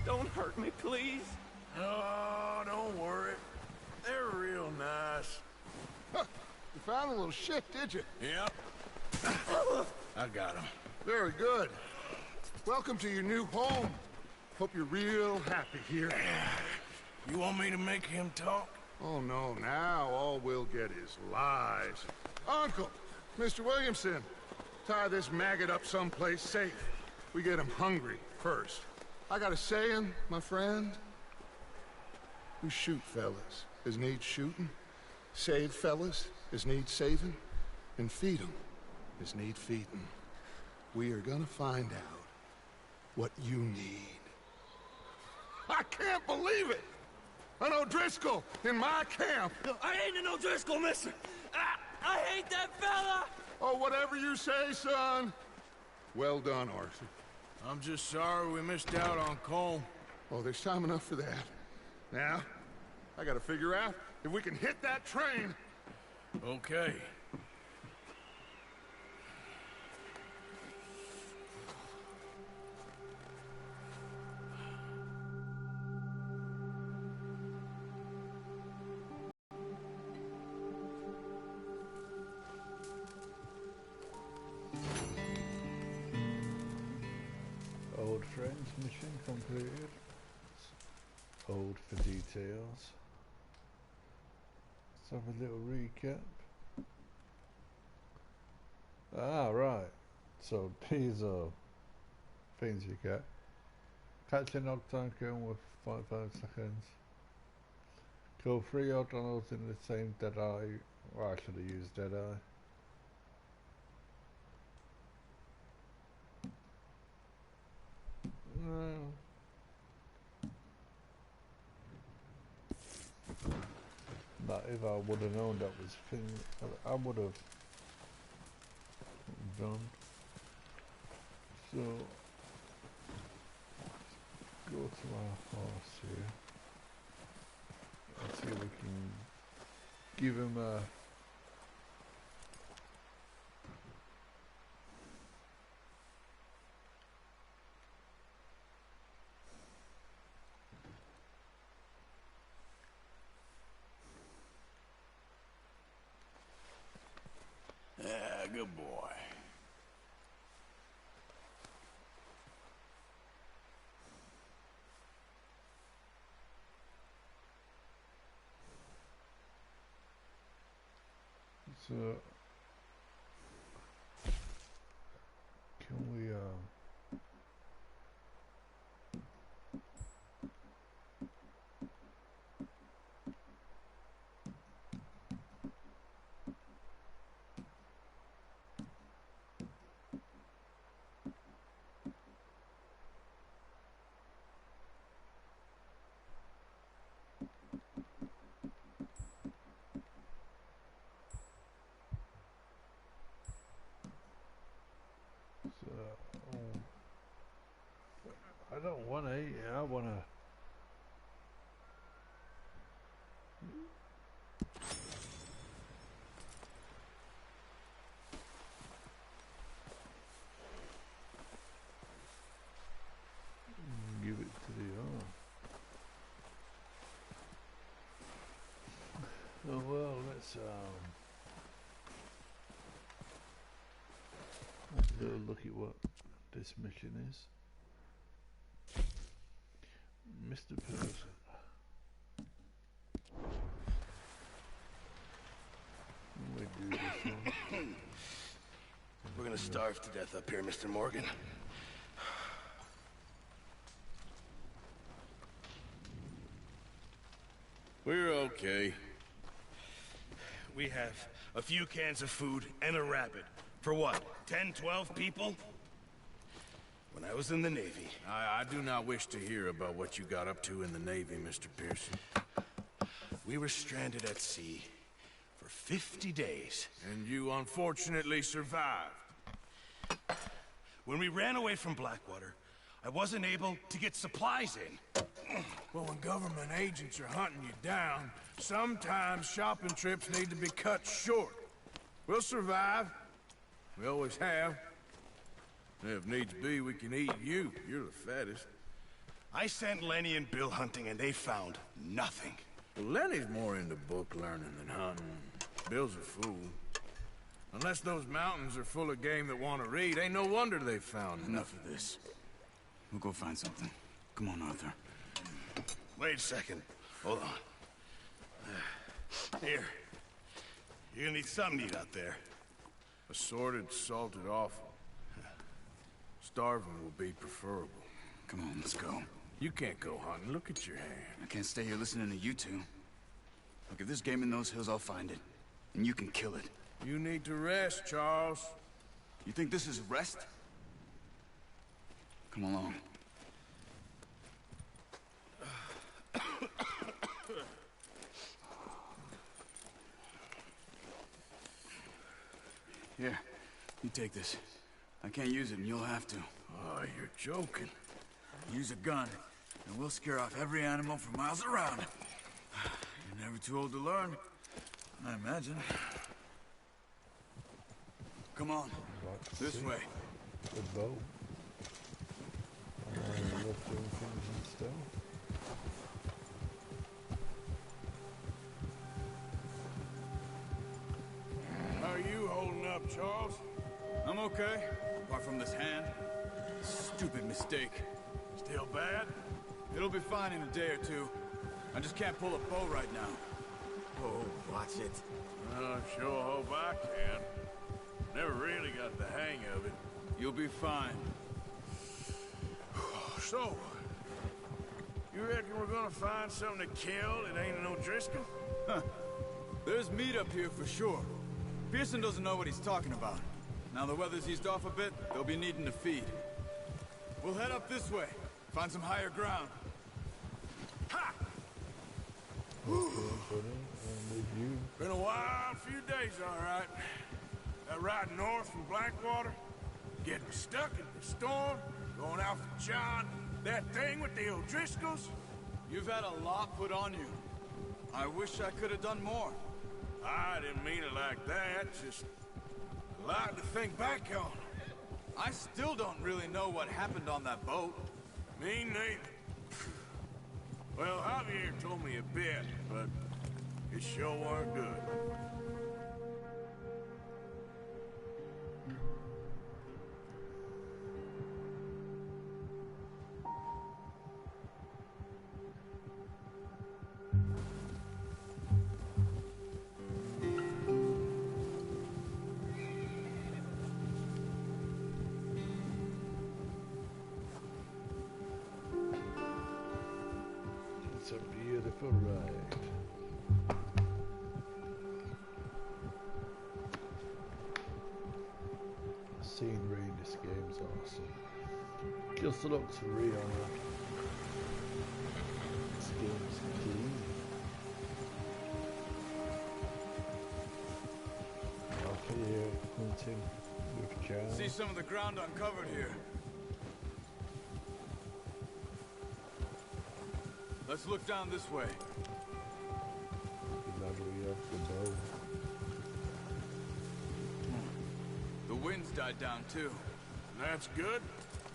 Don't hurt me, please. Oh, don't worry. found the little shit, did you? Yep. I got him. Very good. Welcome to your new home. Hope you're real happy here. You want me to make him talk? Oh, no, now all we'll get is lies. Uncle, Mr. Williamson, tie this maggot up someplace safe. We get him hungry first. I got a saying, my friend. We shoot fellas as need shooting, save fellas as need saving, and feed them as need feeding. We are gonna find out what you need. I can't believe it! An O'Driscoll in my camp! I ain't an O'Driscoll, mister! I hate that fella! Oh, whatever you say, son. Well done, Arthur. I'm just sorry we missed out on Cole. Oh, there's time enough for that. Now, I gotta figure out if we can hit that train. Okay. Old friends mission completed. Hold for details. Let's have a little recap. Ah, right. So these are things you get. Catch an octane kill with 5 seconds. Kill 3 O'Donnells in the same Deadeye. Well, I should have used Deadeye. But if I would have known that was thing, I would have done. So go to our horse here. Let's see if we can give him a Good boy. So can we I don't want to eat it, I want to give it to the owner. Oh well, let's have a look at what this mission is. Mr. Pearson. We do this one. We're gonna starve to death up here, Mr. Morgan. We're okay. We have a few cans of food and a rabbit. For what, 10, 12 people? When I was in the Navy. I do not wish to hear about what you got up to in the Navy, Mr. Pearson. We were stranded at sea for 50 days. And you unfortunately survived. When we ran away from Blackwater, I wasn't able to get supplies in. Well, when government agents are hunting you down, sometimes shopping trips need to be cut short. We'll survive. We always have. If needs be, we can eat you. You're the fattest. I sent Lenny and Bill hunting, and they found nothing. Well, Lenny's more into book learning than hunting. Bill's a fool. Unless those mountains are full of game that want to read, ain't no wonder they found Enough of this. We'll go find something. Come on, Arthur. Wait a second. Hold on. Here. You're gonna need something to eat out there. Assorted, salted offal. Starving will be preferable. Come on, let's go. You can't go hunting. Look at your hand. I can't stay here listening to you two. Look, if there's game in those hills, I'll find it. And you can kill it. You need to rest, Charles. You think this is rest? Come along. Here, you take this. I can't use it, and you'll have to. Oh, you're joking. Use a gun, and we'll scare off every animal for miles around. You're never too old to learn, I imagine. Come on, this way. The bow. Left doing things and stuff. How are you holding up, Charles? I'm okay, apart from this hand. Stupid mistake. Still bad? It'll be fine in a day or two. I just can't pull a bow right now. Oh, watch it. I sure hope I can. Never really got the hang of it. You'll be fine. So, you reckon we're gonna find something to kill that ain't no Driscoll? Huh. There's meat up here for sure. Pearson doesn't know what he's talking about. Now the weather's eased off a bit, they'll be needing to feed. We'll head up this way, find some higher ground. Ha! Been a wild few days, all right. That ride north from Blackwater, getting stuck in the storm, going out for John, that thing with the O'Driscolls. You've had a lot put on you. I wish I could have done more. I didn't mean it like that, just a lot to think back on. I still don't really know what happened on that boat. Me neither. Well, Javier told me a bit, but it sure weren't good. It's a beautiful ride. The scenery in this game's awesome. Just looks real. This game's clean. Okay, here, hunting with Charles. See some of the ground uncovered here. Let's look down this way. Glad we have the bow. The wind's died down too. That's good.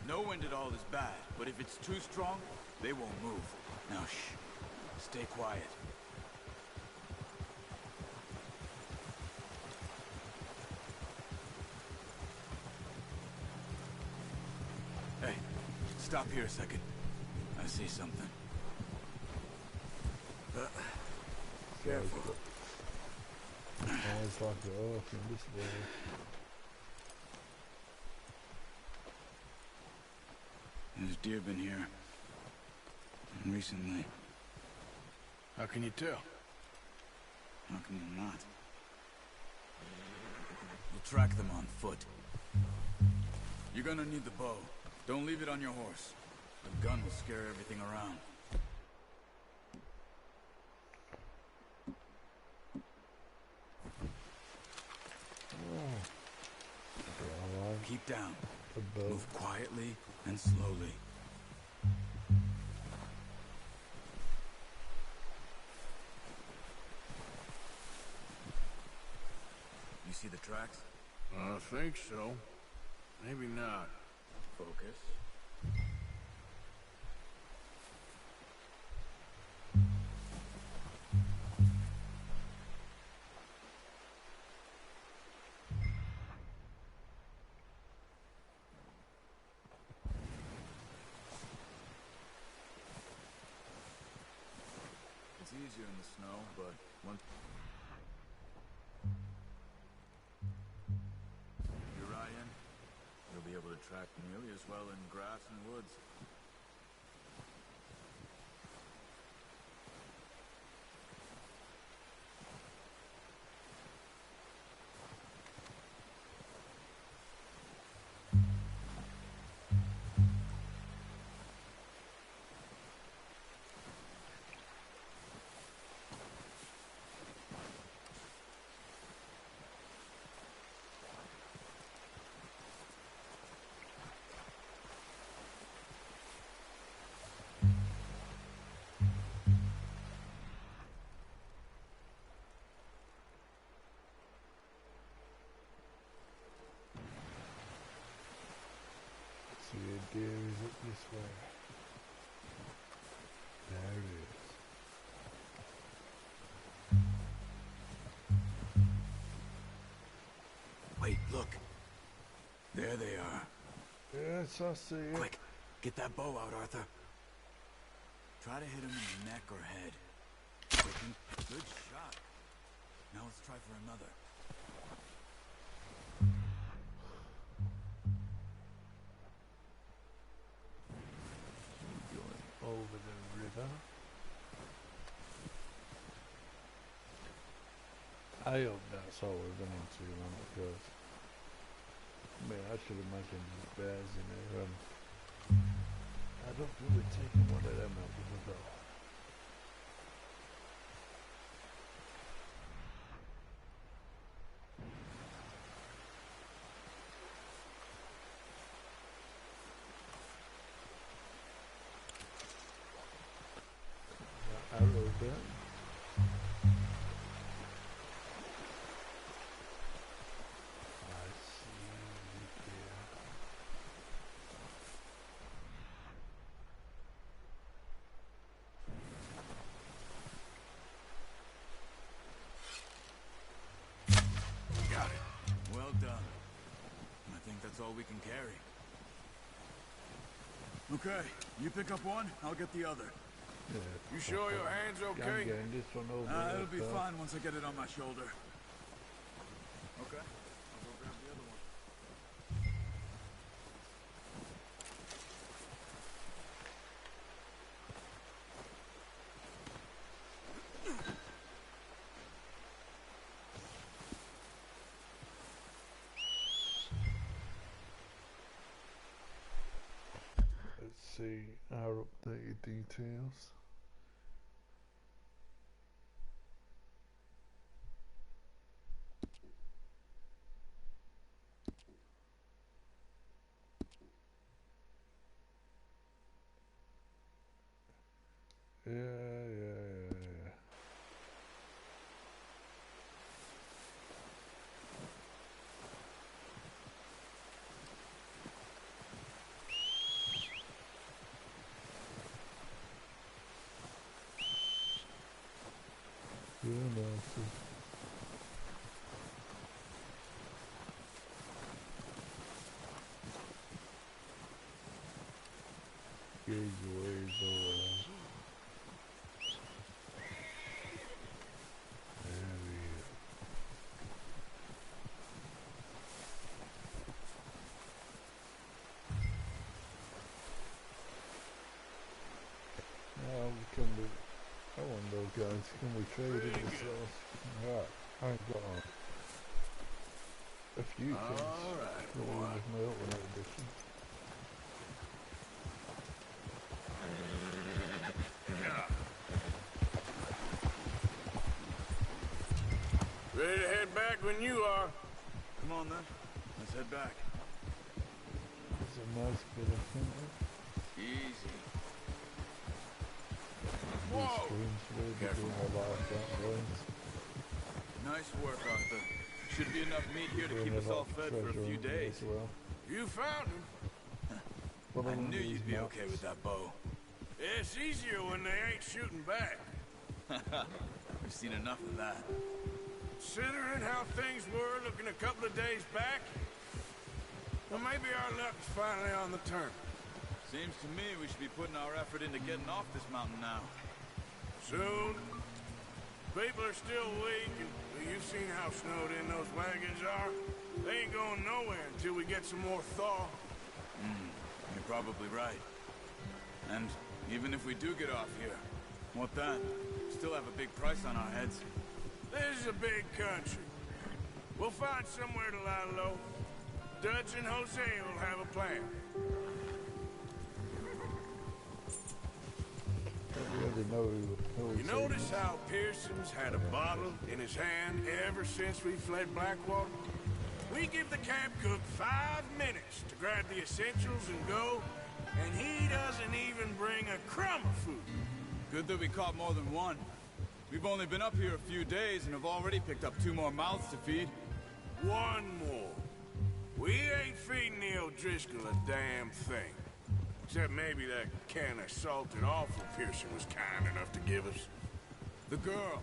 No wind at all is bad, but if it's too strong, they won't move. Now shh. Stay quiet. Hey, stop here a second. I see something. Careful. Always like it off in this way. There's deer been here. And recently. How can you tell? How can you not? We'll track them on foot. You're gonna need the bow. Don't leave it on your horse. The gun will scare everything around. Keep down. Move quietly and slowly. You see the tracks? I think so. Maybe not. Focus. easier in the snow, but once you're Ryan, you'll be able to track nearly as well in grass and woods. So your deer is up this way. There it is. Wait, look. There they are. Yes, I see it. Quick, get that bow out, Arthur. Try to hit him in the neck or head. Good shot. Now let's try for another. Going over the river. I hope that's all we're going to run because I mean, I should imagine there's bears in there. I don't think we're taking one of them out with the bow. That arrow there. That's all we can carry. Okay, you pick up one, I'll get the other. Yeah, you sure your hand's okay? I'm getting this one over it'll be fine once I get it on my shoulder. Okay, I'll go grab the other one. Let's see our updated details. Yeah. I wonder, guys, can we trade in the sauce? Right, I ain't got on a few things. Alright, boy. With my ultimate edition. Ready to head back when you are. Come on then, let's head back. It's a nice bit of thinking. Easy. Whoa! Careful. Nice work, Arthur. Should be enough meat here to keep us all fed for a few days. Well. You found him. I knew you'd be okay with that bow. It's easier when they ain't shooting back. We've seen enough of that. Considering how things were looking a couple of days back, well, maybe our luck's finally on the turn. Seems to me we should be putting our effort into getting off this mountain now. Soon. People are still weak, and you've seen how snowed in those wagons are. They ain't going nowhere until we get some more thaw. You're probably right. And even if we do get off here, what then? Still have a big price on our heads. This is a big country. We'll find somewhere to lie low. Dutch and Jose will have a plan. You notice how Pearson's had a bottle in his hand ever since we fled Blackwater? We give the camp cook 5 minutes to grab the essentials and go, and he doesn't even bring a crumb of food. Good that we caught more than one. We've only been up here a few days and have already picked up 2 more mouths to feed. 1 more. We ain't feeding the O'Driscoll a damn thing. Except maybe that can of salted offal Pearson was kind enough to give us. The girl.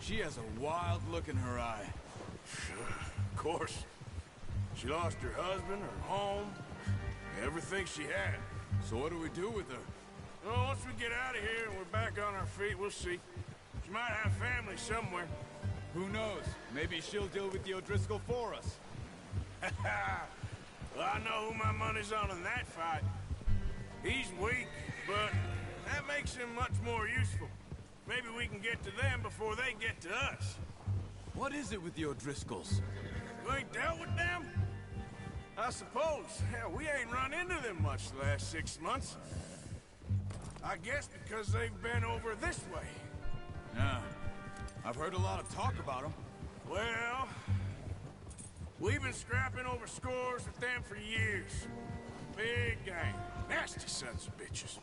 She has a wild look in her eye. Of course. She lost her husband, her home, everything she had. So what do we do with her? Well, once we get out of here and we're back on our feet, we'll see. She might have family somewhere. Who knows? Maybe she'll deal with the O'Driscoll for us. Well, I know who my money's on in that fight. He's weak, but that makes him much more useful. Maybe we can get to them before they get to us. What is it with the O'Driscolls? You ain't dealt with them? I suppose. Hell, we ain't run into them much the last 6 months. I guess because they've been over this way. Yeah. I've heard a lot of talk about them. Well, we've been scrapping over scores with them for years. Big gang. Nasty sons of bitches.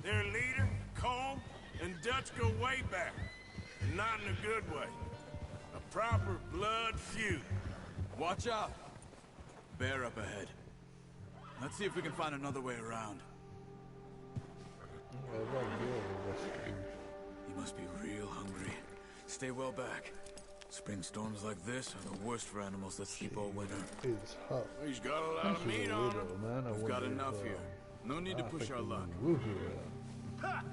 Their leader, Colm, and Dutch go way back. And not in a good way. A proper blood feud. Watch out. Bear up ahead. Let's see if we can find another way around. He must be real hungry. Stay well back. Spring storms like this are the worst for animals that sleep all winter. It's hot. He's got a lot of meat on him. We've got enough here. No need to push our luck. Ha!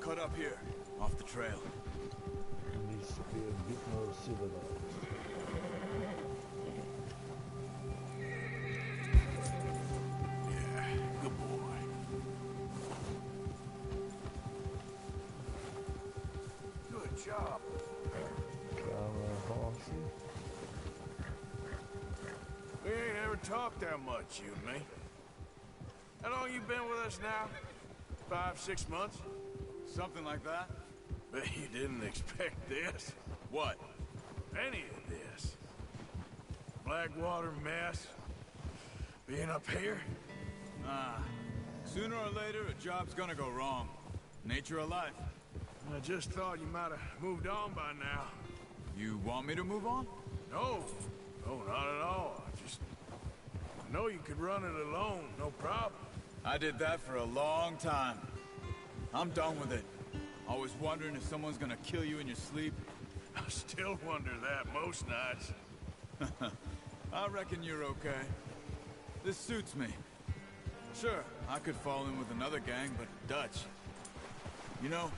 Cut up here, off the trail. Needs to be a bit more civilized. Good boy. Good job. We ain't ever talked that much, you and me. How long you been with us now? 5, 6 months? Something like that. Bet you didn't expect this. What? Any of this. Blackwater mess. Being up here. Sooner or later, a job's gonna go wrong. Nature of life. I just thought you might have moved on by now. You want me to move on? No. No, not at all. I know you could run it alone, no problem. I did that for a long time. I'm done with it. Always wondering if someone's gonna kill you in your sleep. I still wonder that most nights. I reckon you're okay. This suits me. Sure, I could fall in with another gang, but Dutch... You know,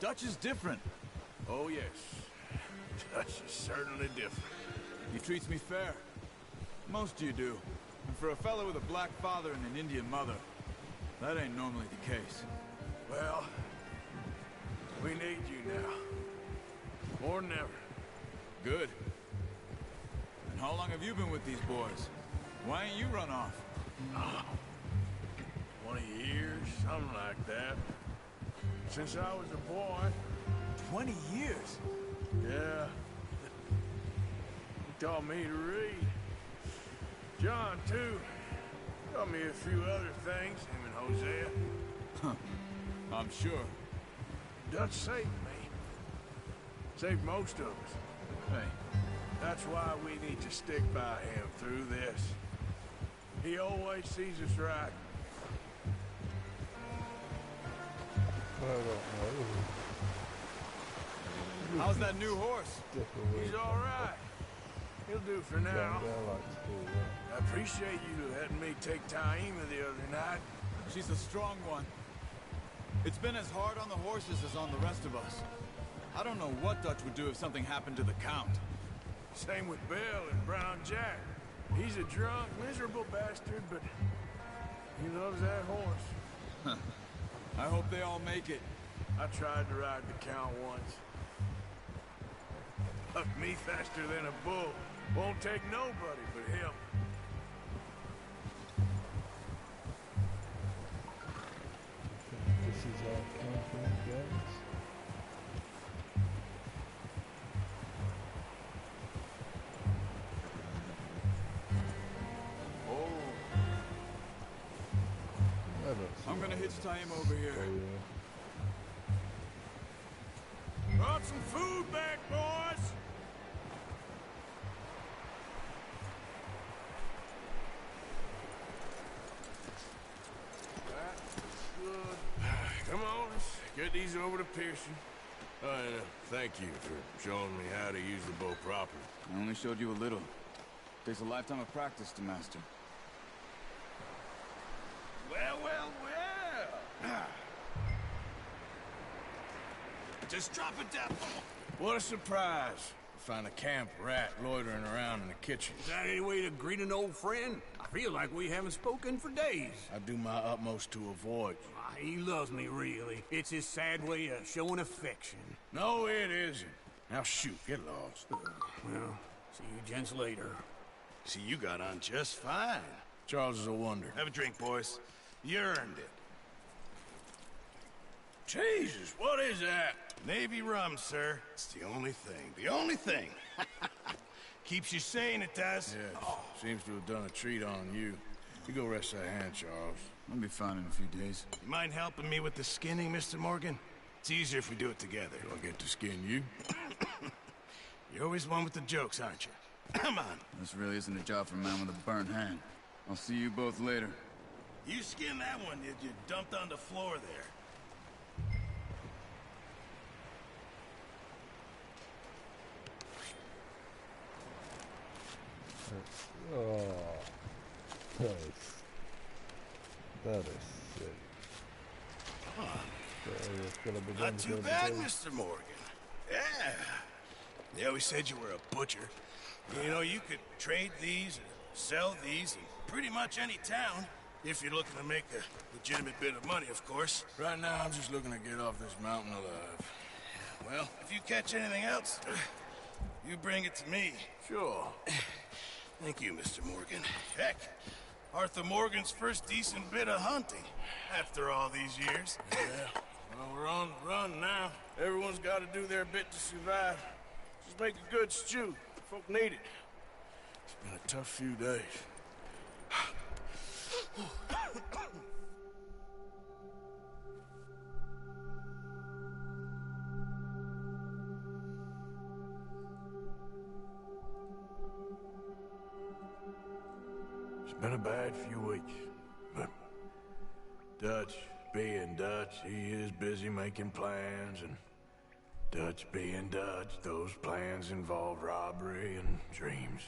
Dutch is different. Oh, yes. Dutch is certainly different. He treats me fair. Most you do. And for a fellow with a black father and an Indian mother, that ain't normally the case. Well, we need you now. More than ever. Good. And how long have you been with these boys? Why ain't you run off? 20 years, something like that. Since I was a boy. 20 years? Yeah. He taught me to read. John, too. Taught me a few other things, him and Hosea. Huh. I'm sure. Dutch saved me. Saved most of us. Hey. That's why we need to stick by him through this. He always sees us right. I don't know. How's that new horse? He's all right. He'll do for now. I appreciate you letting me take Taima the other night. She's a strong one. It's been as hard on the horses as on the rest of us. I don't know what Dutch would do if something happened to the Count. Same with Bill and Brown Jack. He's a drunk, miserable bastard, but he loves that horse. I hope they all make it. I tried to ride the Count once. Bucked me faster than a bull. Won't take nobody but him. This is our camping guys. I'm gonna hitch Taima over here. Brought some food back, boys! That's good. Come on, let's get these over to Pearson. And thank you for showing me how to use the bow properly. I only showed you a little. Takes a lifetime of practice to master. Well, well, well! Just drop it down. What a surprise. Find a camp rat loitering around in the kitchen. Is that any way to greet an old friend? I feel like we haven't spoken for days. I do my utmost to avoid you. He loves me, really. It's his sad way of showing affection. No, it isn't. Now shoot, get lost. Well, see you gents later. See, you got on just fine. Charles is a wonder. Have a drink, boys. You earned it. Jesus, what is that? Navy rum, sir. It's the only thing. The only thing. Keeps you sane, it does. Yes, seems to have done a treat on you. You go rest that hand, Charles. I'll be fine in a few days. You mind helping me with the skinning, Mr. Morgan? It's easier if we do it together. Do I get to skin you? You're always one with the jokes, aren't you? Come on. This really isn't a job for a man with a burnt hand. I'll see you both later. You skinned that one, did you? Dumped on the floor there. That is sick. Not too bad, Mr. Morgan. Yeah. They always said you were a butcher. You know, you could trade these and sell these in pretty much any town, if you're looking to make a legitimate bit of money, of course. Right now, I'm just looking to get off this mountain alive. Well, if you catch anything else, you bring it to me. Sure. Thank you, Mr. Morgan. Heck, Arthur Morgan's first decent bit of hunting, after all these years. Yeah, well, we're on the run now. Everyone's got to do their bit to survive. Just make a good stew. Folk need it. It's been a tough few days. It's been a bad few weeks, but Dutch being Dutch, he is busy making plans, and Dutch being Dutch, those plans involve robbery and dreams.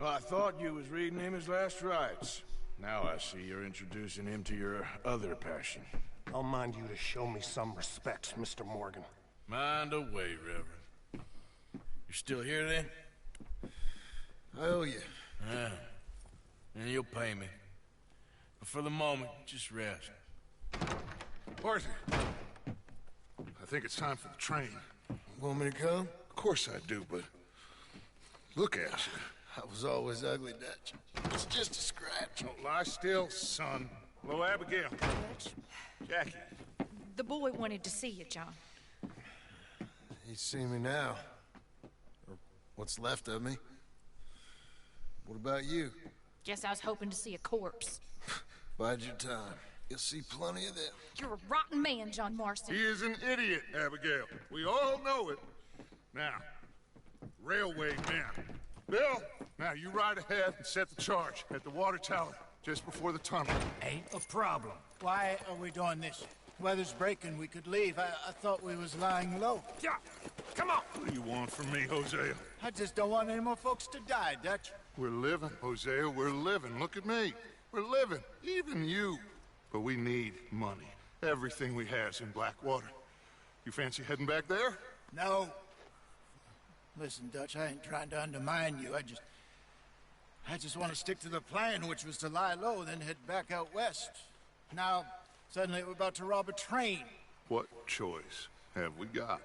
Well, I thought you was reading him his last rites. Now I see you're introducing him to your other passion. I'll mind you to show me some respect, Mr. Morgan. Mind away, Reverend. You still here, then? I owe you. Yeah. And you'll pay me. But for the moment, just rest. Arthur, I think it's time for the train. Want me to come? Of course I do, but look at you. I was always ugly, Dutch. It's just a scratch. Don't lie still, son. Hello, Abigail. Jackie. The boy wanted to see you, John. He's seen me now. Or what's left of me. What about you? Guess I was hoping to see a corpse. Bide your time. You'll see plenty of them. You're a rotten man, John Marston. He is an idiot, Abigail. We all know it. Now, railway man. Bill, now you ride ahead and set the charge at the water tower just before the tunnel. Ain't a problem. Why are we doing this? Weather's breaking, we could leave. I thought we was lying low. Yeah, come on. What do you want from me, Hosea? I just don't want any more folks to die, Dutch. We're living, Hosea, we're living. Look at me. We're living, even you. But we need money. Everything we have's in Blackwater. You fancy heading back there? No. Listen, Dutch, I ain't trying to undermine you. I just want to stick to the plan, which was to lie low, then head back out west. Now, suddenly we're about to rob a train. What choice have we got?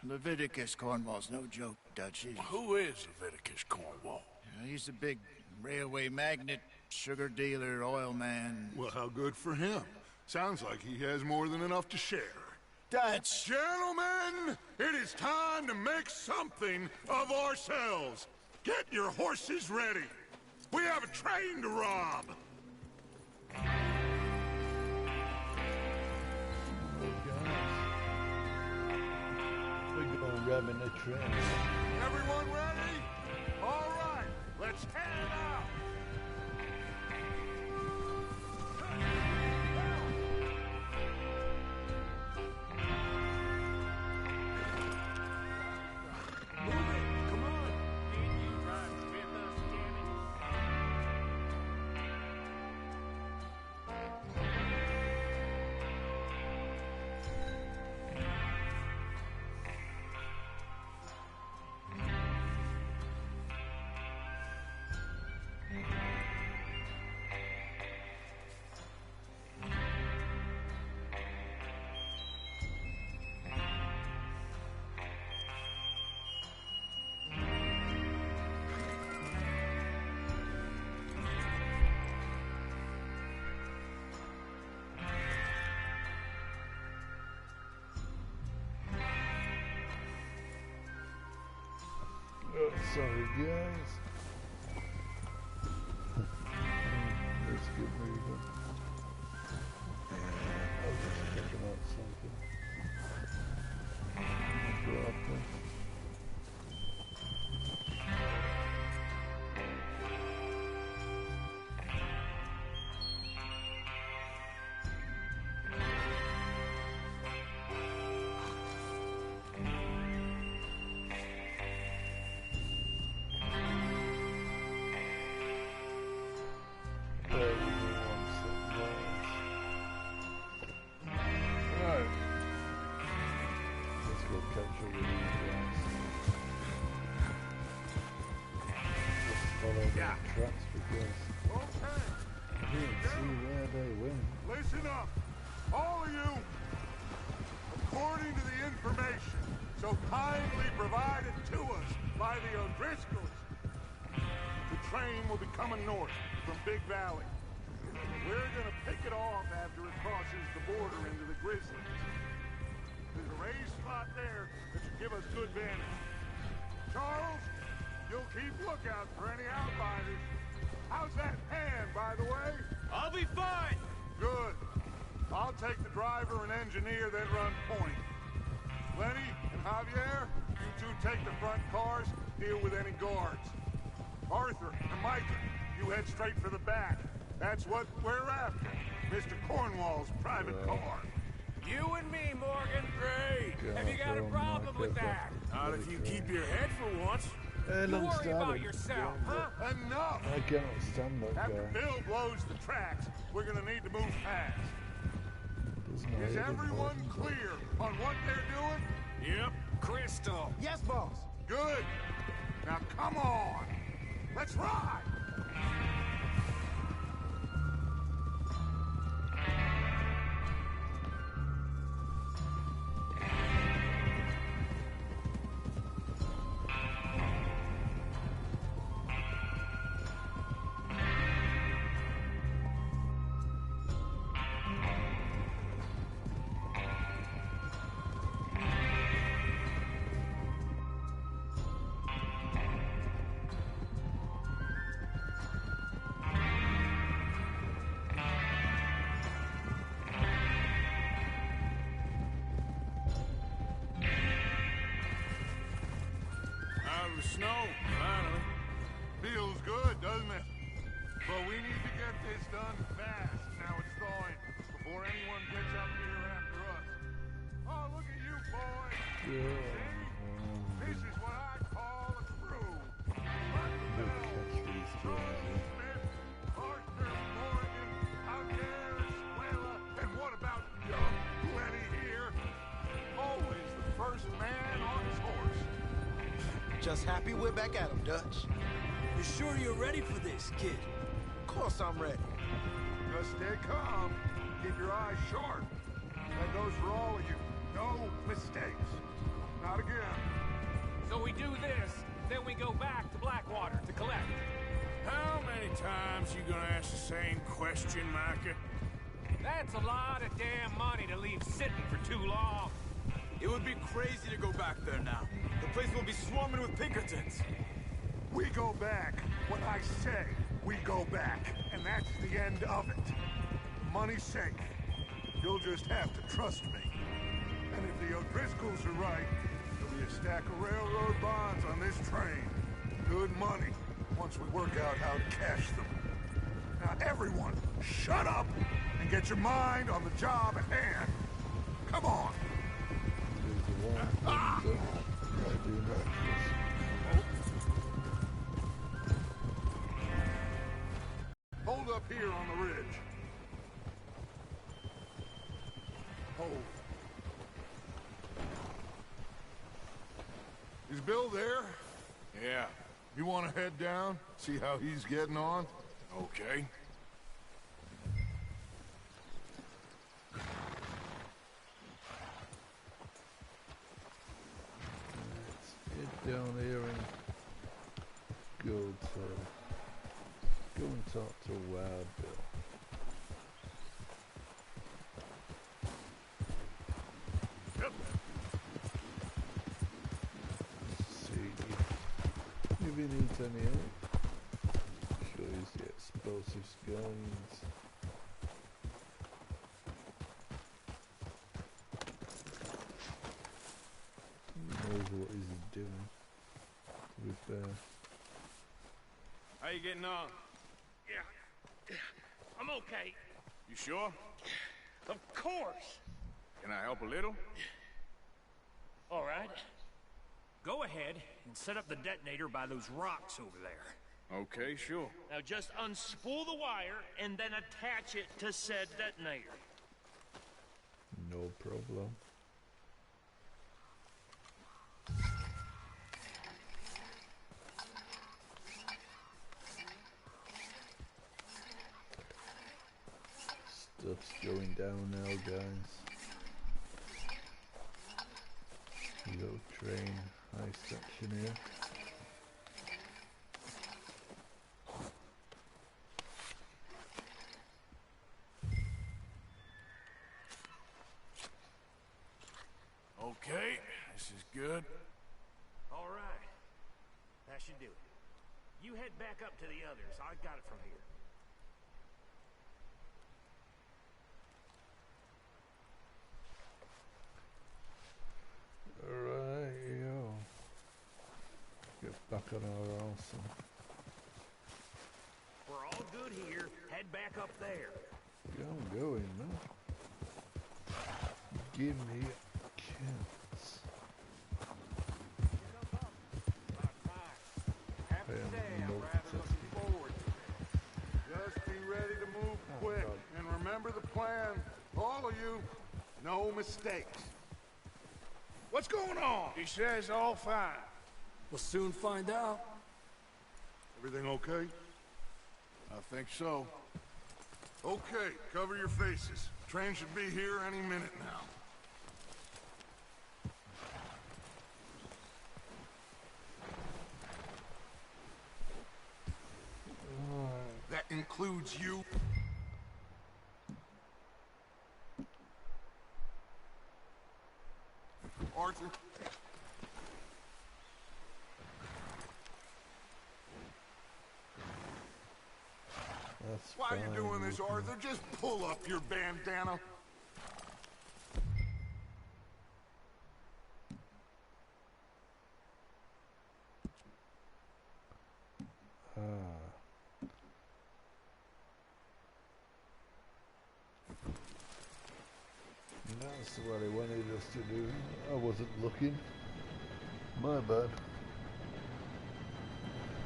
Leviticus Cornwall's no joke, Dutch. Who is Leviticus Cornwall? He's a big railway magnate, sugar dealer, oil man. Well, how good for him. Sounds like he has more than enough to share. Dutch! Gentlemen, it is time to make something of ourselves. Get your horses ready. We have a train to rob. We're going robbing a train. Everyone ready? All right, let's head out. Oh, sorry, guys. Let's get moving. I was just checking out something. Grab this. Listen up, all of you. According to the information so kindly provided to us by the O'Driscolls, the train will be coming north from Big Valley. We're gonna pick it off after it crosses the border into the Grizzlies. There's a raised spot there that should give us good vantage. Charles, you'll keep lookout for any outsiders. How's that hand, by the way? I'll be fine! Good. I'll take the driver and engineer that run point. Lenny and Javier, you two take the front cars, deal with any guards. Arthur and Micah, you head straight for the back. That's what we're after. Mr. Cornwall's private car. You and me, Morgan. Great. Have you got a problem with that? Not if you keep your head for once. You worry about yourself, huh? Enough! I cannot stand that After guy. Bill blows the tracks, we're gonna need to move fast. Is everyone clear on what they're doing? Yep. Crystal. Yes, boss. Good. Now come on. Let's ride. Out of the snow, finally. Feels good, doesn't it? But we need to get this done fast. Now it's thawing before anyone gets up here after us. Oh, look at you, boys. Yeah. See? This is what I call a crew. We'll catch these guys. Arthur, Morgan, Javier, Escuela, and what about young Lenny here? Always the first man on his horse. Just happy we're back at him, Dutch. You sure you're ready for this, kid? Of course I'm ready. Just stay calm. Keep your eyes sharp. That goes for all of you. No mistakes. Not again. So we do this, then we go back to Blackwater to collect. How many times you gonna ask the same question, Micah? That's a lot of damn money to leave sitting for too long. It would be crazy to go back there now. The place will be swarming with Pinkertons. We go back when I say we go back, and that's the end of it. Money's safe. You'll just have to trust me. And if the O'Driscolls are right, there'll be a stack of railroad bonds on this train. Good money, once we work out how to cash them. Now everyone, shut up and get your mind on the job at hand. Come on. Ah! Hold up here on the ridge. Hold. Is Bill there? Yeah. You want to head down, see how he's getting on? Okay. Let's get down here and go and talk to Wild Bill. If he needs any help, sure he's the explosives guns. He knows what he's doing, to be fair. How you getting on? Yeah, I'm okay. You sure? Of course. Can I help a little? All right. Go ahead and set up the detonator by those rocks over there. Okay, sure. Now just unspool the wire and then attach it to said detonator. No problem. Stuff's going down now, guys. Little train, high section here. Okay, this is good. All right. That should do it. You head back up to the others. I got it from here. Alright, yo. Get back on our arse. We're all good here. Head back up there. Yeah, I'm going, man. Give me a chance. Half the day, we're having looking forward. Just be ready to move quick. And remember the plan. All of you, no mistakes. What's going on? He says all fine. We'll soon find out. Everything okay? I think so. Okay, cover your faces. Train should be here any minute now. That includes you. Arthur. That's Why are you fine, doing this, we can- Arthur? Just pull up your bandana. That's what he wanted us to do. I wasn't looking. My bad.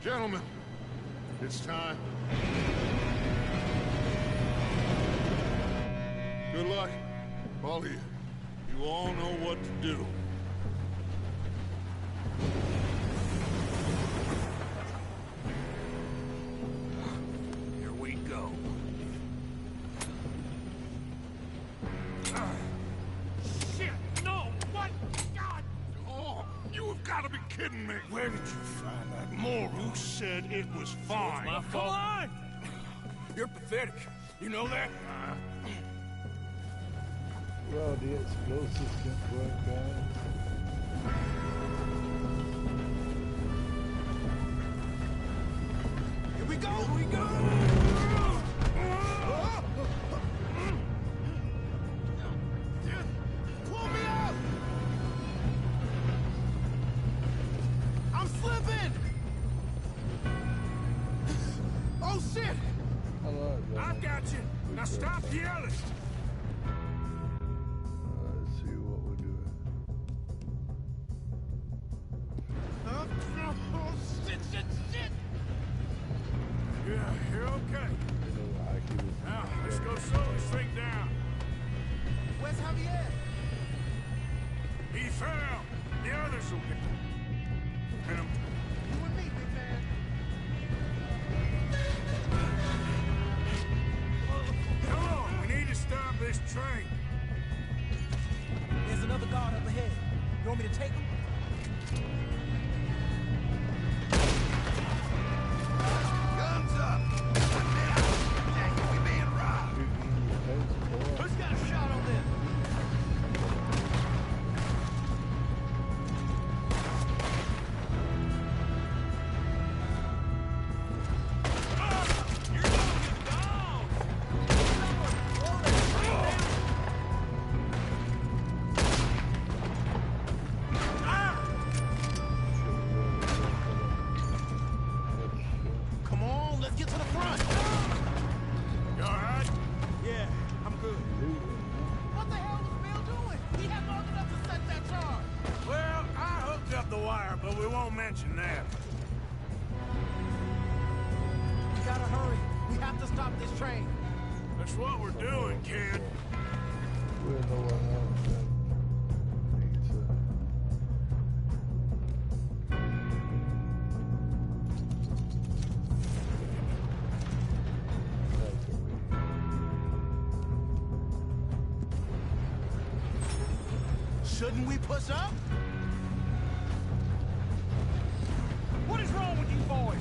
Gentlemen, it's time. Good luck, all of you. You all know what to do. Here we go. Shit, no! What? God! Oh, you have got to be kidding me! Where did you find that moron? You said it was fine. My fault. Come on! You're pathetic. You know that? Well, the explosives didn't work out. Here we go! Here we go! Pull me out! I'm slipping! Oh, shit! I like that. I've got you. Now stop yelling. Let's see what we're doing. Oh, shit! Yeah, you're okay. Now, let's go slowly straight down. Where's Javier? He fell. The others will get him. You and me, big man. Come on, we need to stop this train. There's another guard up ahead. You want me to take him? Guns up! Dang, we being robbed. Who's got a shot on them? Come on, let's get to the front. You all right? Yeah, I'm good. What the hell was Bill doing? He had long enough to set that charge. Well, I hooked up the wire, but we won't mention that. We gotta hurry. We have to stop this train. That's what we're doing, kid. We're no one else that needs Shouldn't we push up? What is wrong with you boys?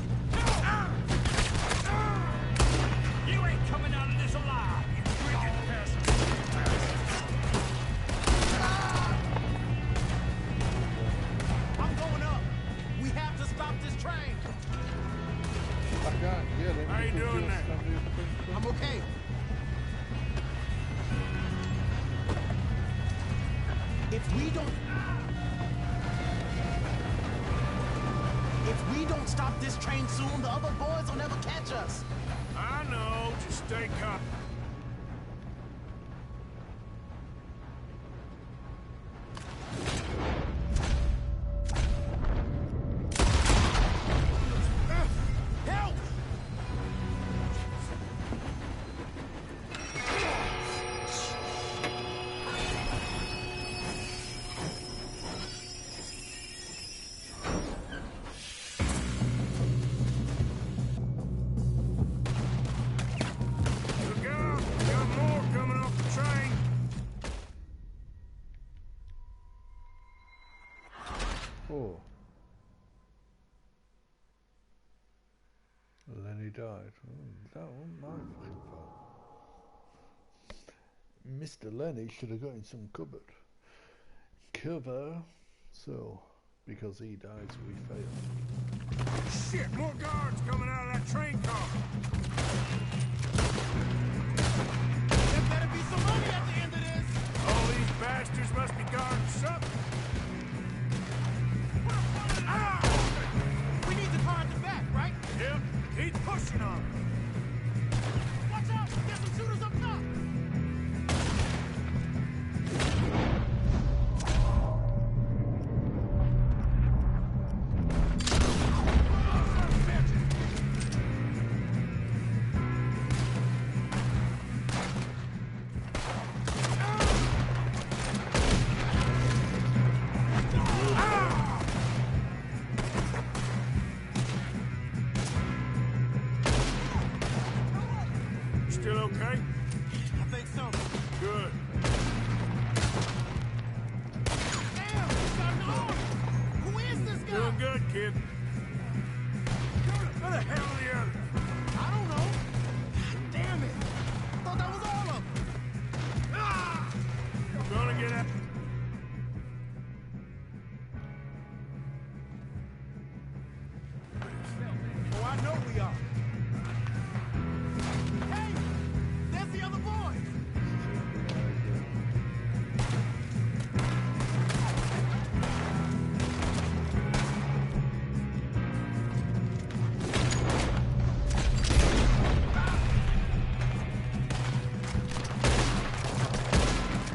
You ain't coming out of this alive, you freaking peasant. I'm going up. We have to stop this train. I can't get it. How you doing there? I'm okay. If we don't stop this train soon, the other boys will never catch us. I know. Just stay calm. Help! Look out! Got more coming off the train. Oh. Lenny died. Oh, that wasn't my fucking fault. Mr. Lenny should have got in some cupboard. Cover. So, because he died, so we failed. Shit! More guards coming out of that train car. There better be some money at the end of this. All these bastards must be guarding something. We need the car at the back, right? Yep. Keep pushing on it. Watch out! There's some shooters up top. still okay? I think so. Good. Damn, he's got an arm! Who is this guy? Doing good, kid. Where the hell are the others? I don't know. Damn it! I thought that was all of them. Ah! Gonna get out. Oh, I know we are. Hey! There's the other boys!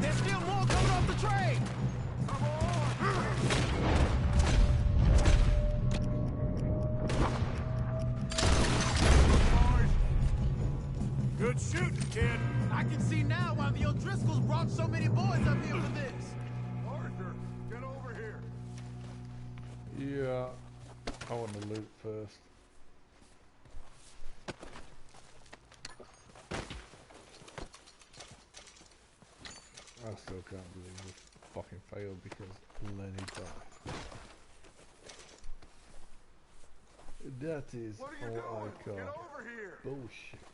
There's still more coming off the train! Good shooting, kid. I can see now why the O'Driscolls brought so many boys up here for this. Arthur, get over here. Yeah, I want to loot first. I still can't believe this fucking failed because Lenny died. That is What are you all doing? I call Get over here. bullshit.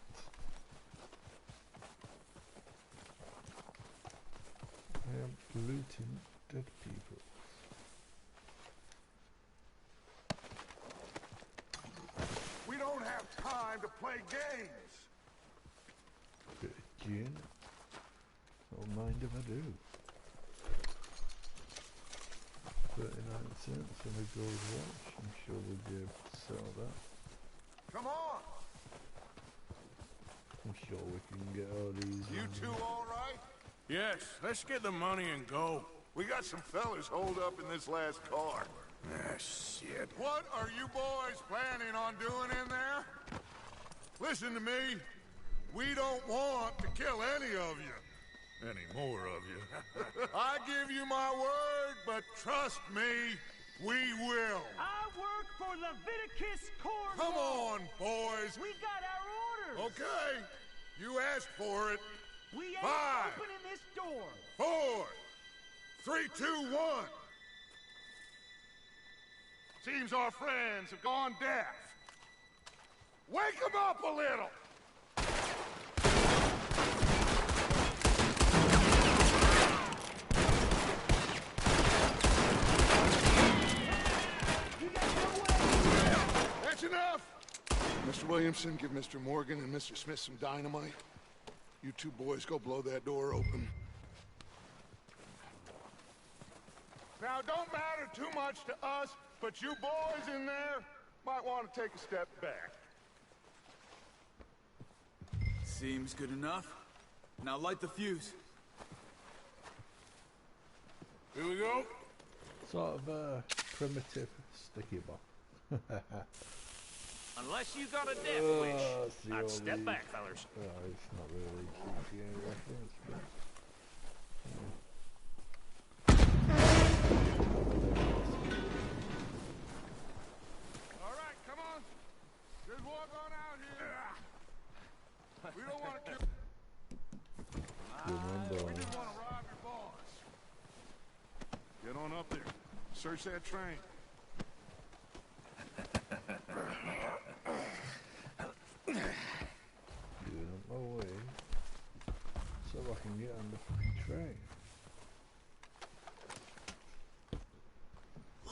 I am looting dead people. We don't have time to play games. Bit of gin. Don't mind if I do. 39 cents and a gold watch. I'm sure we'll be able to sell that. Come on. I'm sure we can get all these. You two all right? Yes, let's get the money and go. We got some fellas holed up in this last car. Ah, shit. What are you boys planning on doing in there? Listen to me. We don't want to kill any of you. Any more of you. I give you my word, but trust me, we will. I work for Leviticus Corps. Come on, boys. We got our orders. Okay. You asked for it. We ain't 5, opening this door. 4, 3, 2, 1. Seems our friends have gone deaf. Wake them up a little. That's enough. Mr. Williamson, give Mr. Morgan and Mr. Smith some dynamite. You two boys go blow that door open. Now, don't matter too much to us, but you boys in there might want to take a step back. Seems good enough. Now light the fuse. Here we go. Sort of a primitive sticky bomb. Unless you got a death wish, I'd step back, fellas. Oh, it's not really GTA reference, but... All right, come on. Just walk on out here. We don't want to kill... We just want to rob your boss. Get on up there. Search that train. Get on my way so I can get on the fucking train.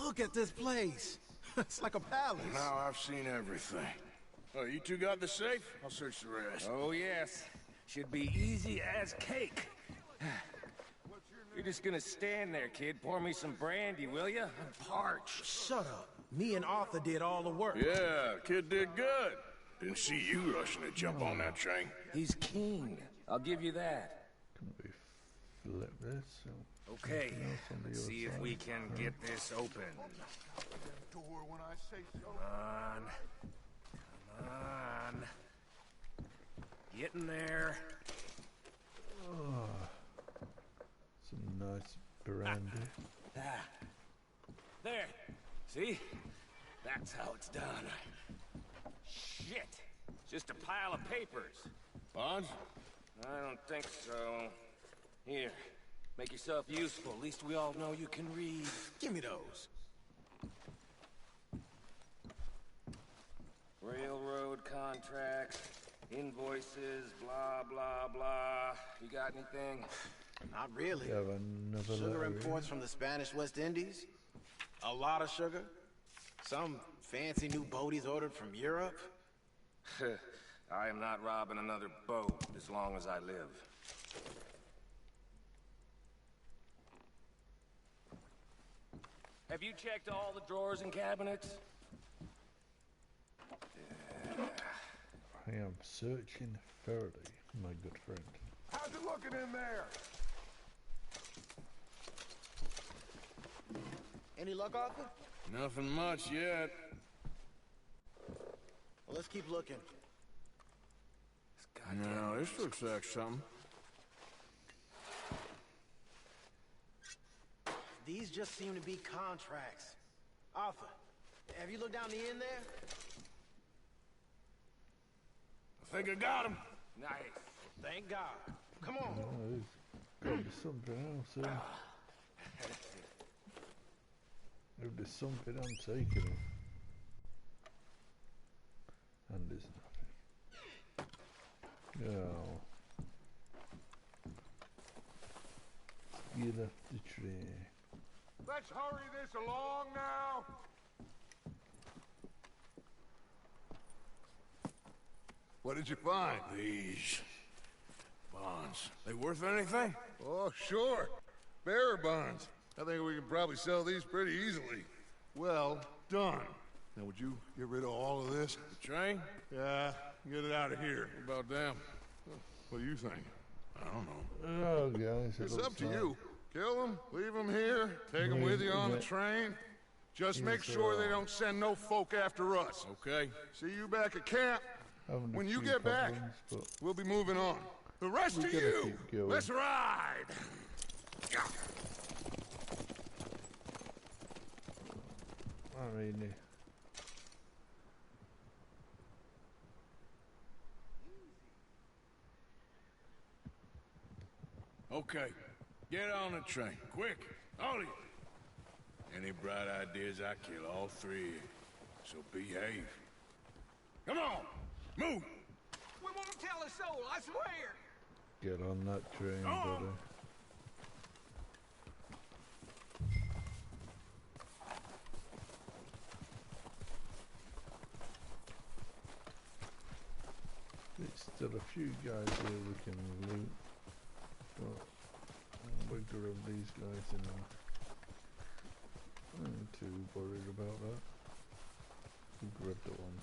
Look at this place. It's like a palace. Now I've seen everything. Oh, you two got the safe? I'll search the rest. Oh, yes. Should be easy as cake. You're just gonna stand there, kid. Pour me some brandy, will ya? I'm parched. Shut up. Me and Arthur did all the work. Yeah, kid did good. Didn't see you rushing to jump on that train. He's keen. I'll give you that. Can we flip this? Okay, let's see if we can get this open. Door when I say so. Come on. Get in there. Oh, some nice brandy. There. See? That's how it's done. Shit. Just a pile of papers. Bonds? I don't think so. Here, make yourself useful. At least we all know you can read. Give me those. Railroad contracts, invoices, blah, blah, blah. You got anything? Not really. You have another Sugar letter imports from the Spanish West Indies. A lot of sugar. Some fancy new boat he's ordered from Europe. I am not robbing another boat as long as I live. Have you checked all the drawers and cabinets? I am searching thoroughly, my good friend. How's it looking in there? Any luck, Arthur? Nothing much yet. Well, let's keep looking. No, this looks like something. These just seem to be contracts. Arthur, have you looked down the end there? I think I got him. Nice. Thank God. Come on. Oh, there's got to be something else here. If there's something, I'm taking it. And there's nothing. Oh. Get off the train. Let's hurry this along now. What did you find? These bonds. They worth anything? Oh, sure. Bearer bonds. I think we can probably sell these pretty easily. Well done. Now, would you get rid of all of this? The train? Yeah, get it out of here. What about them? What do you think? I don't know. Oh, guys. It's up to you. Kill them, leave them here, take them with you on the train. Just make sure they don't send no folk after us. Okay. See you back at camp. When you get back, we'll be moving on. The rest of you, let's ride! I mean, Okay. Get on the train. Quick. All of you. Any bright ideas, I kill all three. So behave. Come on. Move. We won't tell a soul, I swear. get on that train, buddy. There's still a few guys here we can loot, but we'll grab these guys in there. I'm not too worried about that. We'll grab the one.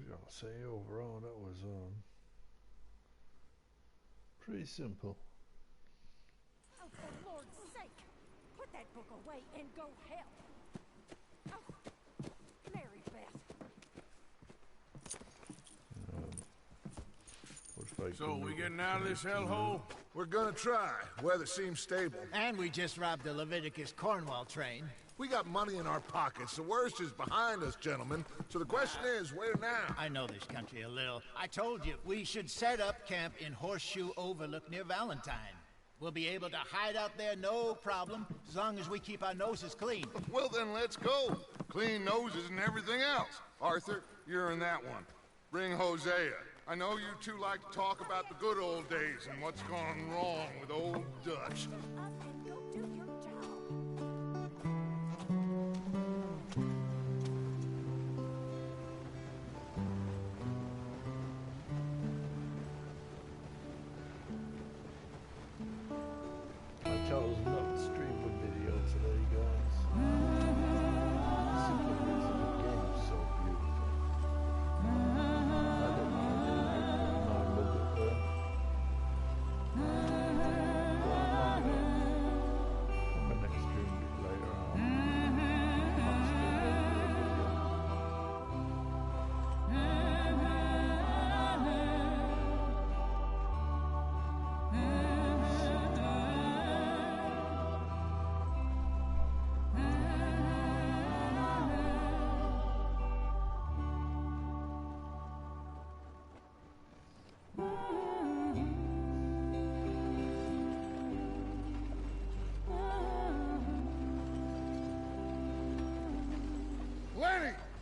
I'll say overall that was pretty simple. Oh, for Lord's sake! Put that book away and go help! Oh, Mary Beth. So we getting out of this hellhole? We're gonna try. Weather seems stable. And we just robbed the Leviticus Cornwall train. We got money in our pockets. The worst is behind us, gentlemen. So the question is, where now? I know this country a little. I told you, we should set up camp in Horseshoe Overlook near Valentine. We'll be able to hide out there, no problem, as long as we keep our noses clean. Well, then let's go. Clean noses and everything else. Arthur, you're in that one. Bring Hosea. I know you two like to talk about the good old days and what's gone wrong with old Dutch.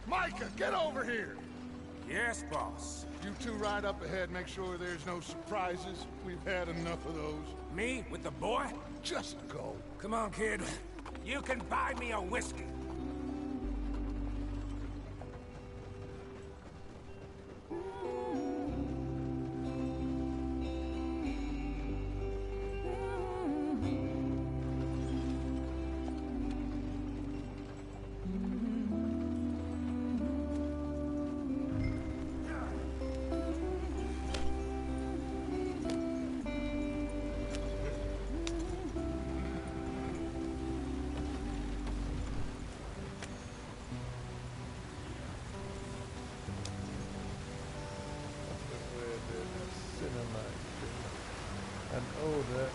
Micah, get over here! Yes, boss. You two ride up ahead, make sure there's no surprises. We've had enough of those. Me with the boy? Just go. Come on, kid. You can buy me a whiskey. And all that.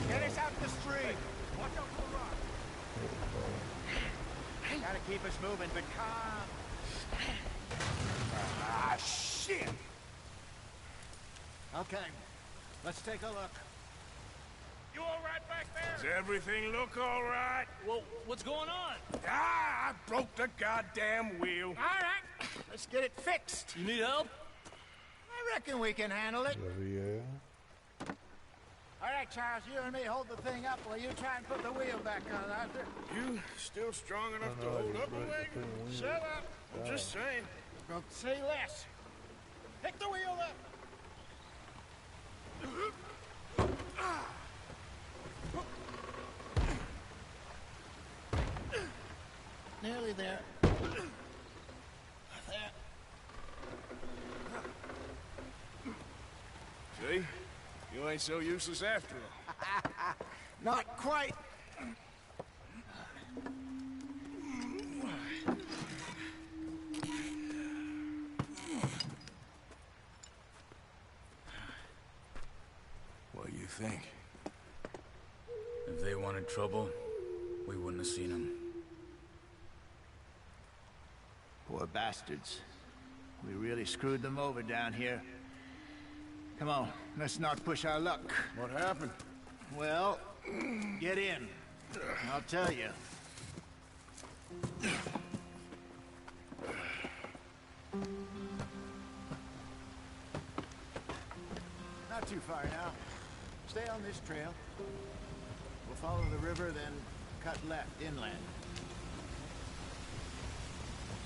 Get us out the street. Watch out for the rock. Gotta keep us moving, but calm. Ah, shit! Okay, let's take a look. You all right back there? Does everything look all right? Well, what's going on? Ah, I broke the goddamn wheel. All right, let's get it fixed. You need help? I reckon we can handle it. Yeah. All right, Charles, you and me hold the thing up while you try and put the wheel back on, Arthur. You still strong enough to hold up a wagon? Shut up. I'm just saying. Don't say less. Pick the wheel up. Nearly there. There. See? You ain't so useless after all. Not quite. What do you think? If they wanted trouble, we wouldn't have seen them. Poor bastards. We really screwed them over down here. Come on, let's not push our luck. What happened? Well, get in. I'll tell you. Not too far now. Stay on this trail. We'll follow the river, then cut left inland.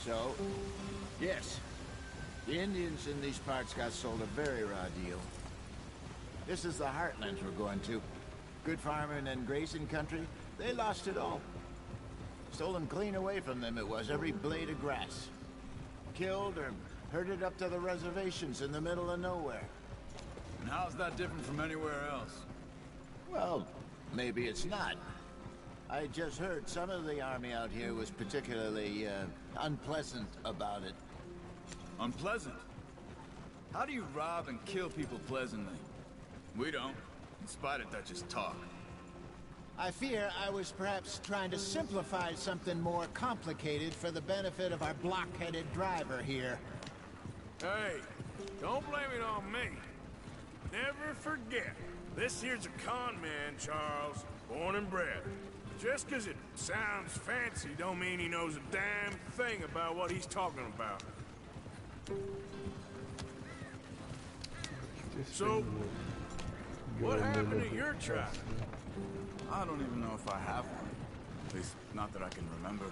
So, yes, the Indians in these parts got sold a very raw deal. This is the heartlands we're going to. Good farming and grazing country, they lost it all. Stolen clean away from them it was, every blade of grass. Killed or herded up to the reservations in the middle of nowhere. And how's that different from anywhere else? Well, maybe it's not. I just heard some of the army out here was particularly, unpleasant about it. Unpleasant? How do you rob and kill people pleasantly? We don't. In spite of that, just talk. I fear I was perhaps trying to simplify something more complicated for the benefit of our block-headed driver here. Hey, don't blame it on me. Never forget, this here's a con man, Charles, born and bred. Just 'cause it sounds fancy don't mean he knows a damn thing about what he's talking about. So, what happened to your tribe? I don't even know if I have one. At least, not that I can remember.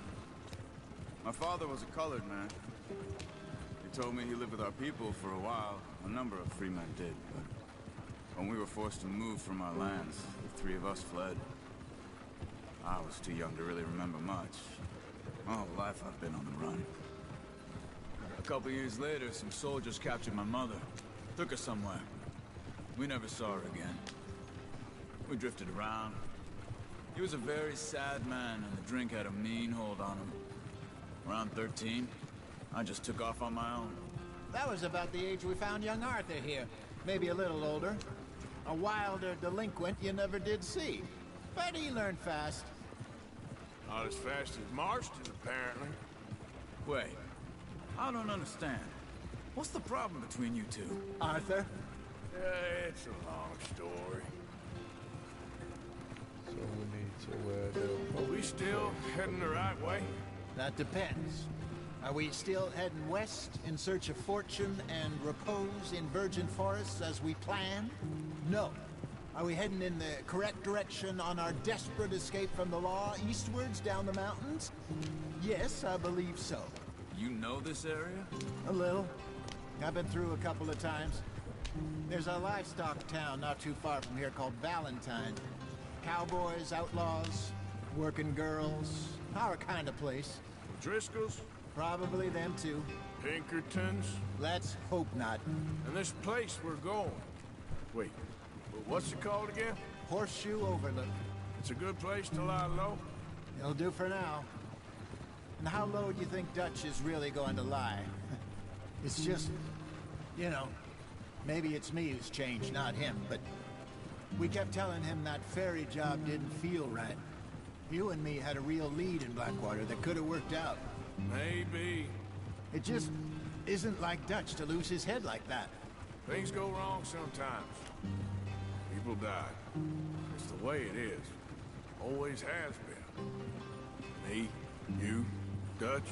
My father was a colored man. He told me he lived with our people for a while. A number of free men did, but when we were forced to move from our lands, the three of us fled. I was too young to really remember much. My whole life I've been on the run. A couple years later, some soldiers captured my mother. Took her somewhere. We never saw her again. We drifted around. He was a very sad man, and the drink had a mean hold on him. Around 13, I just took off on my own. That was about the age we found young Arthur here. Maybe a little older. A wilder delinquent you never did see. But he learned fast. Not as fast as Marston, apparently. Wait, I don't understand. What's the problem between you two? Arthur? It's a long story. So we need to Are we still heading the right way? That depends. Are we still heading west in search of fortune and repose in virgin forests as we planned? No. Are we heading in the correct direction on our desperate escape from the law eastwards down the mountains? Yes, I believe so. You know this area? A little. I've been through a couple of times. There's a livestock town not too far from here called Valentine. Cowboys, outlaws, working girls, our kind of place. Driscoll's? Probably them too. Pinkertons? Let's hope not. And this place we're going. Wait, what's it called again? Horseshoe Overlook. It's a good place to lie low? It'll do for now. And how low do you think Dutch is really going to lie? It's just, you know, maybe it's me who's changed, not him, but we kept telling him that ferry job didn't feel right. You and me had a real lead in Blackwater that could have worked out. Maybe. It just isn't like Dutch to lose his head like that. Things go wrong sometimes. People die. It's the way it is. Always has been. Me, you, Dutch.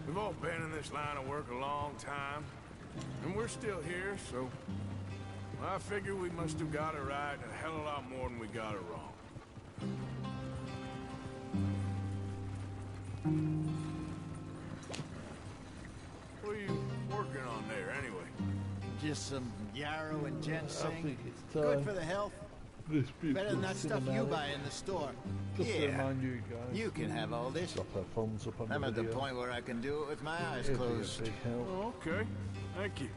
We've all been in this line of work a long time. And we're still here, so... I figure we must have got it right a hell of a lot more than we got it wrong. What are you working on there, anyway? Just some yarrow and I ginseng. think it's time. Good for the health. This Better than that stuff you buy in the store. Just to Yeah. remind you guys. You can have all this. Drop our thumbs up on I'm the at the video. point where I can do it with my eyes It'd be a closed. big help. Oh, okay. Thank you.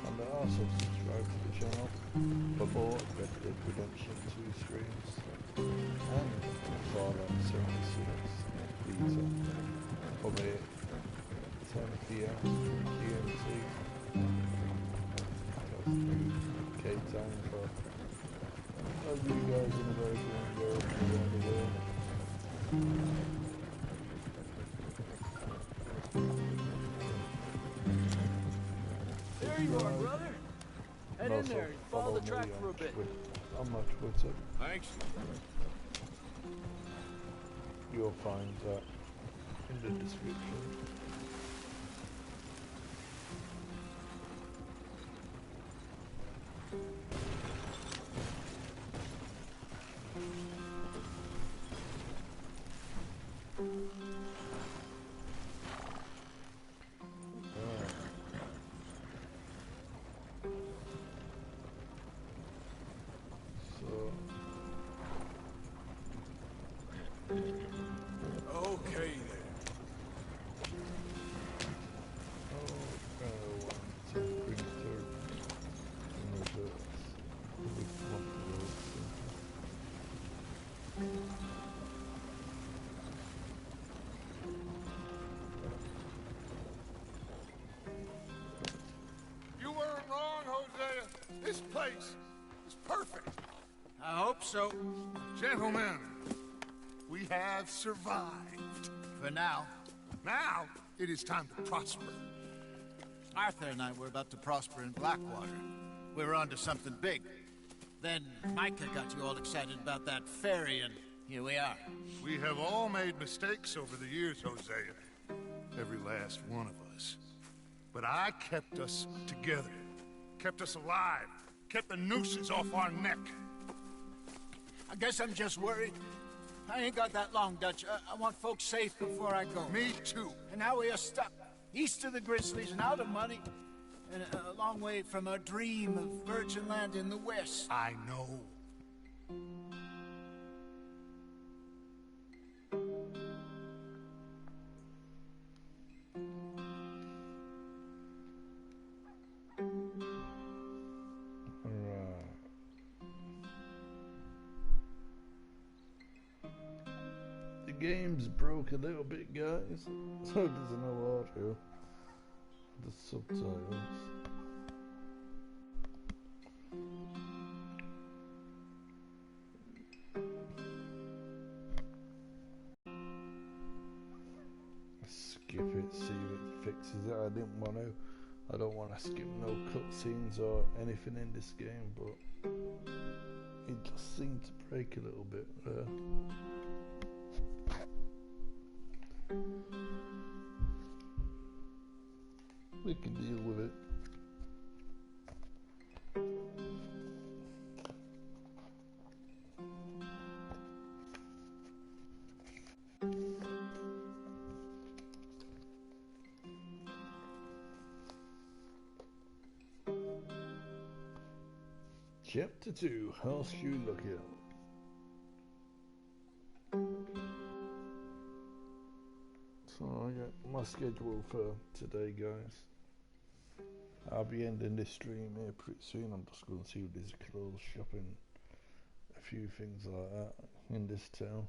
And also subscribe to the channel for more Red Dead Redemption 2 streams and Fallout 76. These are probably 10 PM GMT. Cape Town for all you guys in America and Europe and around the world. There you are, brother. Head in Also there and follow the me track on for a bit. on my Twitter. Thanks. You'll find that in the description. Okay, then. You weren't wrong, Hosea. This place is perfect. I hope so. Gentlemen, we have survived. For now. Now, it is time to prosper. Arthur and I were about to prosper in Blackwater. We were onto something big. Then Micah got you all excited about that ferry, and here we are. We have all made mistakes over the years, Hosea. Every last one of us. But I kept us together. Kept us alive. Kept the nooses off our neck. I guess I'm just worried. I ain't got that long, Dutch. I want folks safe before I go. Me too. And now we are stuck east of the Grizzlies and out of money. And a long way from our dream of virgin land in the west. I know. The game's broke a little bit, guys, so there's no audio. The subtitles. Skip it, see if it fixes it. I don't want to skip no cutscenes or anything in this game, but It just seemed to break a little bit there. We can deal with it. Chapter 2, Horseshoe Lookout. So I got my schedule for today, guys. I'll be ending this stream here pretty soon. I'm just going to see these clothes shopping, a few things like that in this town.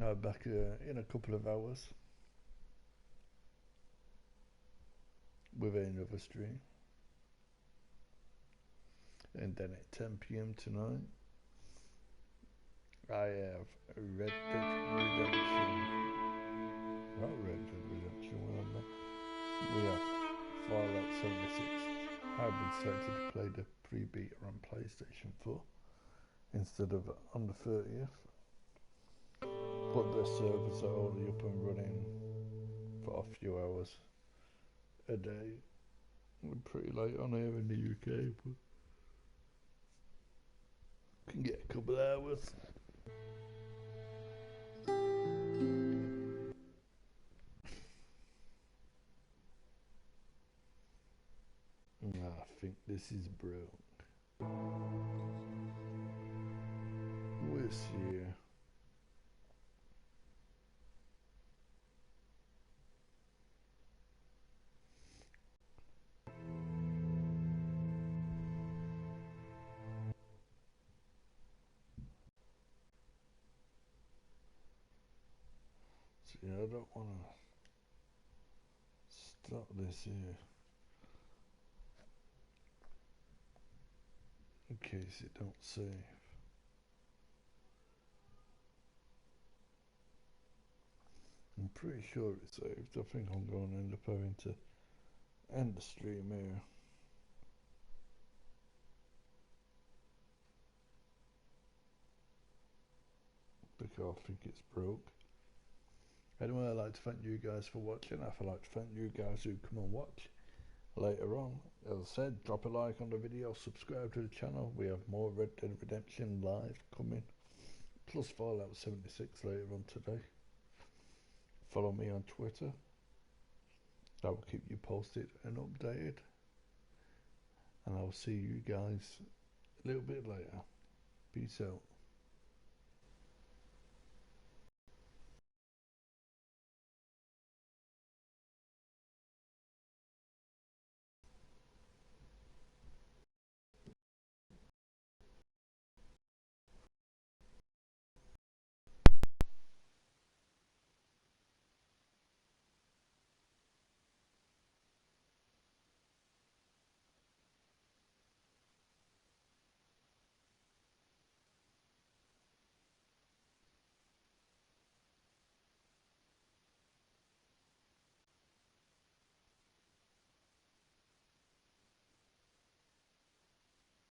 I'll be back in a couple of hours with another stream. And then at 10 PM tonight, I have Red Dead Redemption. Not Red Dead Redemption, remember? We have Fallout 76. I've been selected to play the pre-beta on PlayStation 4 instead of on the 30th. But the servers are only up and running for a few hours a day. We're pretty late on here in the UK, but can get a couple hours. I think this is broke. What's here? See, I don't want to stop this here in case it don't save. I'm pretty sure it saved. I think I'm going to end up having to end the stream here. Because I think it's broke. Anyway, I'd like to thank you guys for watching. I'd like to thank you guys who come and watch later on. As I said, drop a like on the video, subscribe to the channel. We have more Red Dead Redemption live coming, plus Fallout 76 later on today. Follow me on Twitter. I will keep you posted and updated. And I'll see you guys a little bit later. Peace out.